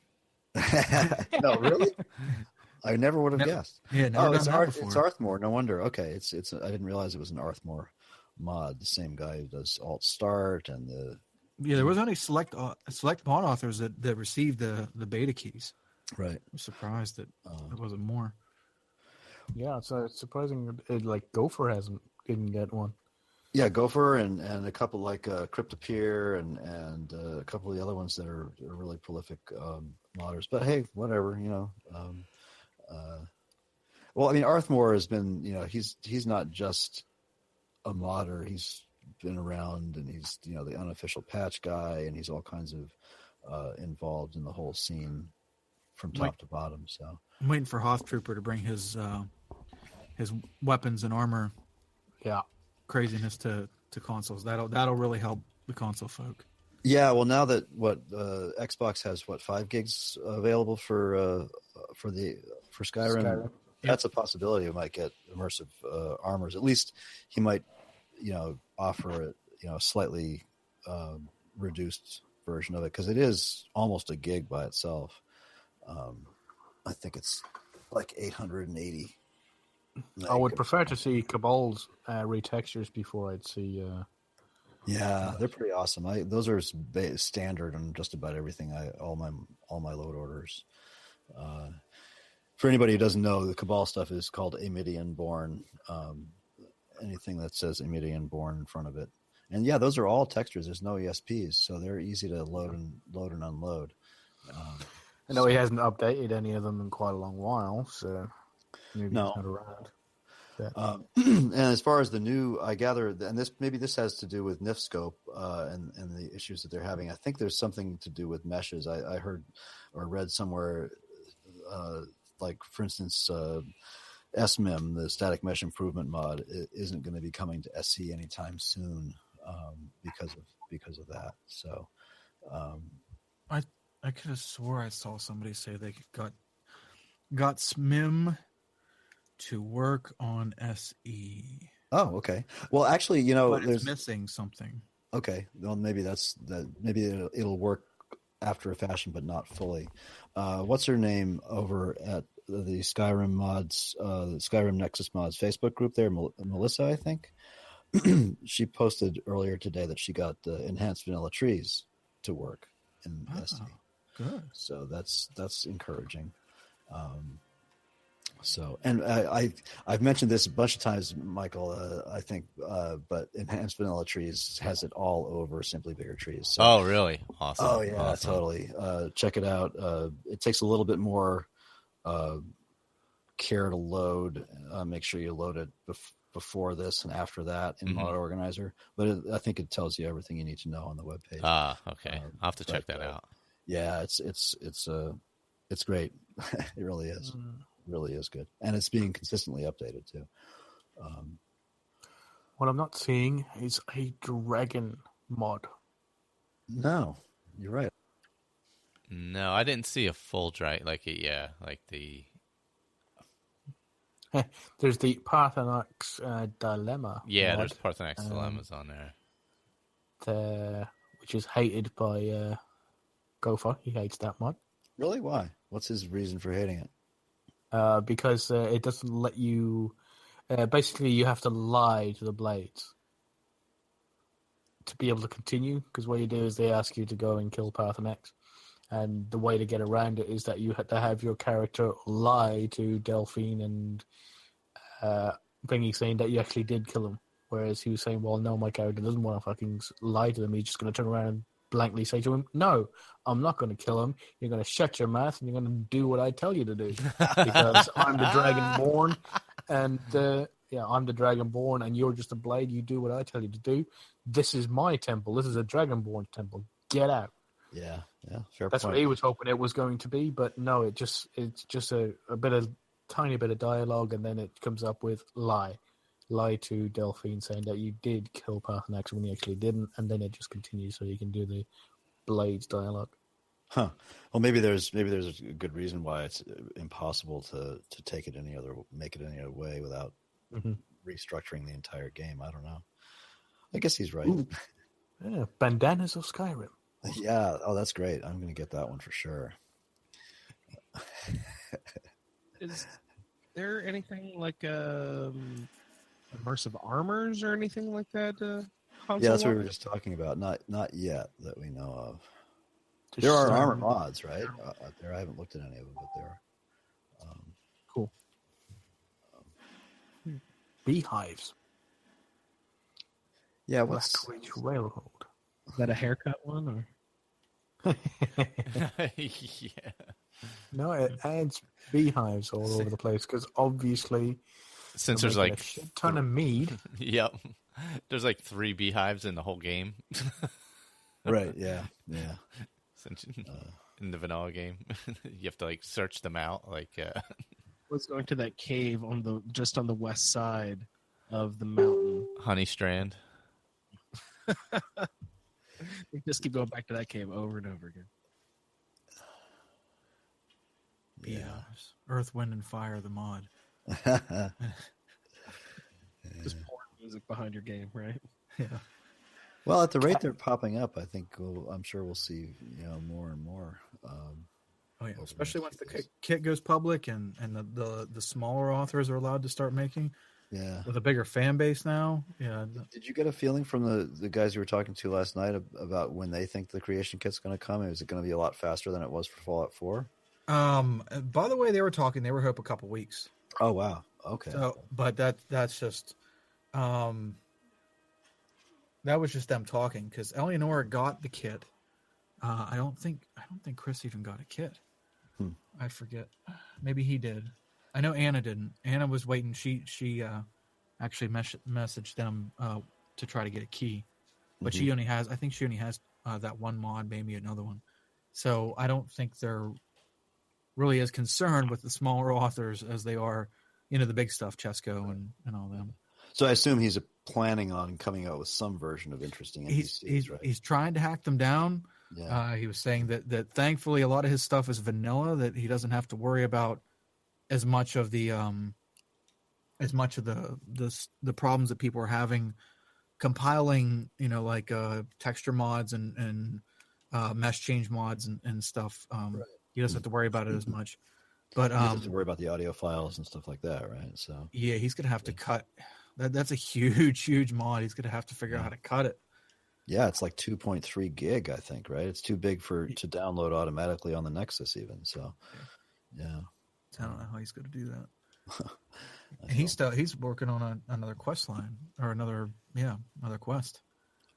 No, really? I never would have guessed. Yeah, never it's done that before. It's Arthmore. No wonder. Okay, it's. I didn't realize it was an Arthmore mod. The same guy who does Alt Start and the. Yeah, there was only select mod authors that received the beta keys. Right. I'm surprised that there wasn't more. Yeah, it's surprising. Like Gopher didn't get one. Yeah, Gopher and a couple like Cryptopeer and a couple of the other ones that are really prolific modders. But hey, whatever, you know. Well, I mean, Arthmore has been, you know, he's not just a modder. He's been around, and he's, you know, the unofficial patch guy, and he's all kinds of involved in the whole scene from top to bottom. So I'm waiting for Hoth Trooper to bring his weapons and armor, craziness to consoles. That'll really help the console folk. Yeah, well, now that Xbox has 5 gigs available for Skyrim. That's a possibility. We might get immersive armors. At least he might, you know, offer it, you know, a slightly reduced version of it, because it is almost a gig by itself. I think it's like 880. I would prefer to see Cabal's retextures before I'd see. Yeah, they're pretty awesome. Those are standard on just about everything. All my load orders. For anybody who doesn't know, the Cabal stuff is called Amidian Born. Anything that says Amidian Born in front of it, and yeah, those are all textures. There's no ESPs, so they're easy to load and unload. I know he hasn't updated any of them in quite a long while, so maybe he's not around. And as far as the new, I gather, and this has to do with NIFScope and the issues that they're having. I think there's something to do with meshes. I heard or read somewhere, like for instance, SMIM, the Static Mesh Improvement mod, isn't going to be coming to SC anytime soon because of that. So, I could have swore I saw somebody say they got SMIM to work on SE. Oh, okay. Well, actually, you know, there's missing something. Okay, well, maybe maybe it'll work after a fashion, but not fully. What's her name over at the Skyrim mods, the Skyrim Nexus mods Facebook group there? Melissa, I think. She posted earlier today that she got the enhanced vanilla trees to work in SE. Good. So that's encouraging. So, and I've mentioned this a bunch of times, Michael, I think, but Enhanced Vanilla Trees has it all over Simply Bigger Trees. So, oh, really? Awesome. Oh, yeah, awesome. Totally. Check it out. It takes a little bit more care to load. Make sure you load it before this and after that in Mod Organizer. But I think it tells you everything you need to know on the webpage. Ah, okay. I'll have to check that out. Yeah, it's great. It really is. Really is good, and it's being consistently updated too. What I'm not seeing is a dragon mod. No, you're right. No, I didn't see a full dragon like the. There's the Parthenax dilemma. Yeah, mod, there's Parthenax dilemmas on there. Which is hated by Gopher. He hates that mod. Really? Why? What's his reason for hating it? Because it doesn't let you. Basically, you have to lie to the blades to be able to continue. Because what you do is they ask you to go and kill Parthenax, and the way to get around it is that you have to have your character lie to Delphine and Bingy, saying that you actually did kill him. Whereas he was saying, "Well, no, my character doesn't want to fucking lie to them. He's just going to turn around and blankly say to him, no, I'm not going to kill him. You're going to shut your mouth and you're going to do what I tell you to do. Because I'm the Dragonborn and I'm the Dragonborn and you're just a blade. You do what I tell you to do. This is my temple. This is a Dragonborn temple. Get out." Yeah, fair That's point. what he was hoping it was going to be, but no, it's just a tiny bit of dialogue, and then it comes up with lie to Delphine, saying that you did kill Parthenax when you actually didn't, and then it just continues so you can do the Blades dialogue. Huh. Well, maybe there's a good reason why it's impossible to make it any other way without restructuring the entire game. I don't know. I guess he's right. Ooh. Yeah, Bandanas of Skyrim. Yeah. Oh, that's great. I'm going to get that one for sure. Is there anything like immersive armors or anything like that? Yeah, that's what we were just talking about. Not yet that we know of. There are armor mods, right? There, I haven't looked at any of them, but there are. Cool. Beehives. Yeah, Black Ridge Railroad. Is that a haircut one or? Yeah. No, it adds beehives all over the place because obviously, since there's like a shit ton of mead. Yep. There's like 3 beehives in the whole game. Right. Yeah. Since in the vanilla game, you have to like search them out. Like, was going to that cave on the west side of the mountain. Honey Strand. We just keep going back to that cave over and over again. Beehives. Earth, Wind, and Fire, the mod. Just pouring music behind your game, right? Yeah. Well, at the rate they're popping up, I think I'm sure we'll see more and more. Oh yeah, especially once the kit goes public and the smaller authors are allowed to start making. Yeah, with a bigger fan base now. Yeah. Did you get a feling from the guys you were talking to last night about when they think the creation kit's going to come? Is it going to be a lot faster than it was for Fallout 4? By the way, they were talking. They were hoping a couple weeks. Oh wow. Okay. So, but that's just, that was just them talking because Eleonora got the kit. I don't think Chris even got a kit. I forget. Maybe he did. I know Anna didn't. Anna was waiting. She actually messaged them to try to get a key, but she only has. I think she only has that one mod, maybe another one. So I don't think they're really as concerned with the smaller authors as they are, the big stuff, Chesco and all them. So I assume he's planning on coming out with some version of interesting NPCs, right? He's trying to hack them down. Yeah. He was saying that thankfully a lot of his stuff is vanilla, that he doesn't have to worry about as much of the problems that people are having compiling, texture mods and mesh change mods and stuff. Right. He doesn't have to worry about it as much. But he doesn't have to worry about the audio files and stuff like that, right? So yeah, he's gonna have to cut. That's a huge mod. He's gonna have to figure out how to cut it. Yeah, it's like 2.3 gig, I think, right? It's too big to download automatically on the Nexus even. So yeah. I don't know how he's going to do that. And he's working on another quest line or another quest.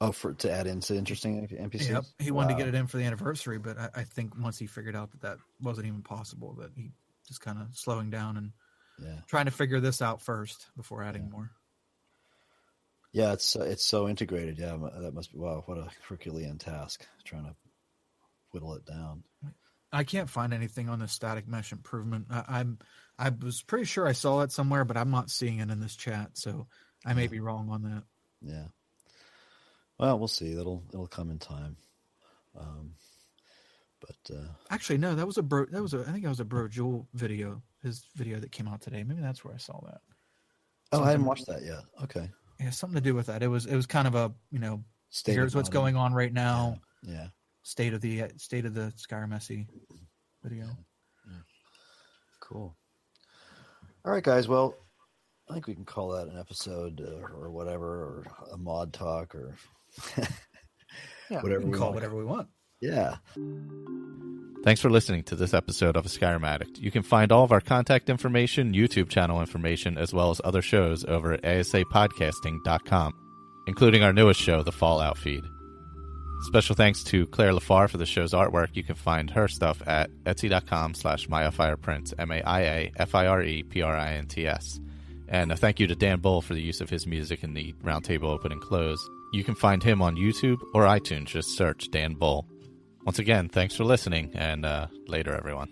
Oh, to add into interesting NPCs. Yep, he wanted to get it in for the anniversary, but I think once he figured out that wasn't even possible, that he just kind of slowing down and trying to figure this out first before adding more. Yeah, it's so integrated. Yeah, that must be what a Herculean task trying to whittle it down. I can't find anything on the static mesh improvement. I was pretty sure I saw it somewhere, but I'm not seeing it in this chat, so I may be wrong on that. Yeah. Well, we'll see. It'll come in time. But actually, no, I think that was a Bro Jewel video. His video that came out today. Maybe that's where I saw that. I haven't watched that yet. Okay. Yeah, something to do with that. It was kind of a here's what's going on right now. Yeah. State of the Skyrim SE video. Yeah. Cool. All right, guys. Well, I think we can call that an episode or whatever, or a mod talk, or whatever. We can call whatever we want. Yeah. Thanks for listening to this episode of A Skyrim Addict. You can find all of our contact information, YouTube channel information, as well as other shows over at asapodcasting.com, including our newest show, The Fallout Feed. Special thanks to Claire Lafar for the show's artwork. You can find her stuff at etsy.com/MayaFirePrints, MayaFirePrints. And a thank you to Dan Bull for the use of his music in the roundtable open and close. You can find him on YouTube or iTunes. Just search Dan Bull. Once again, thanks for listening, and later, everyone.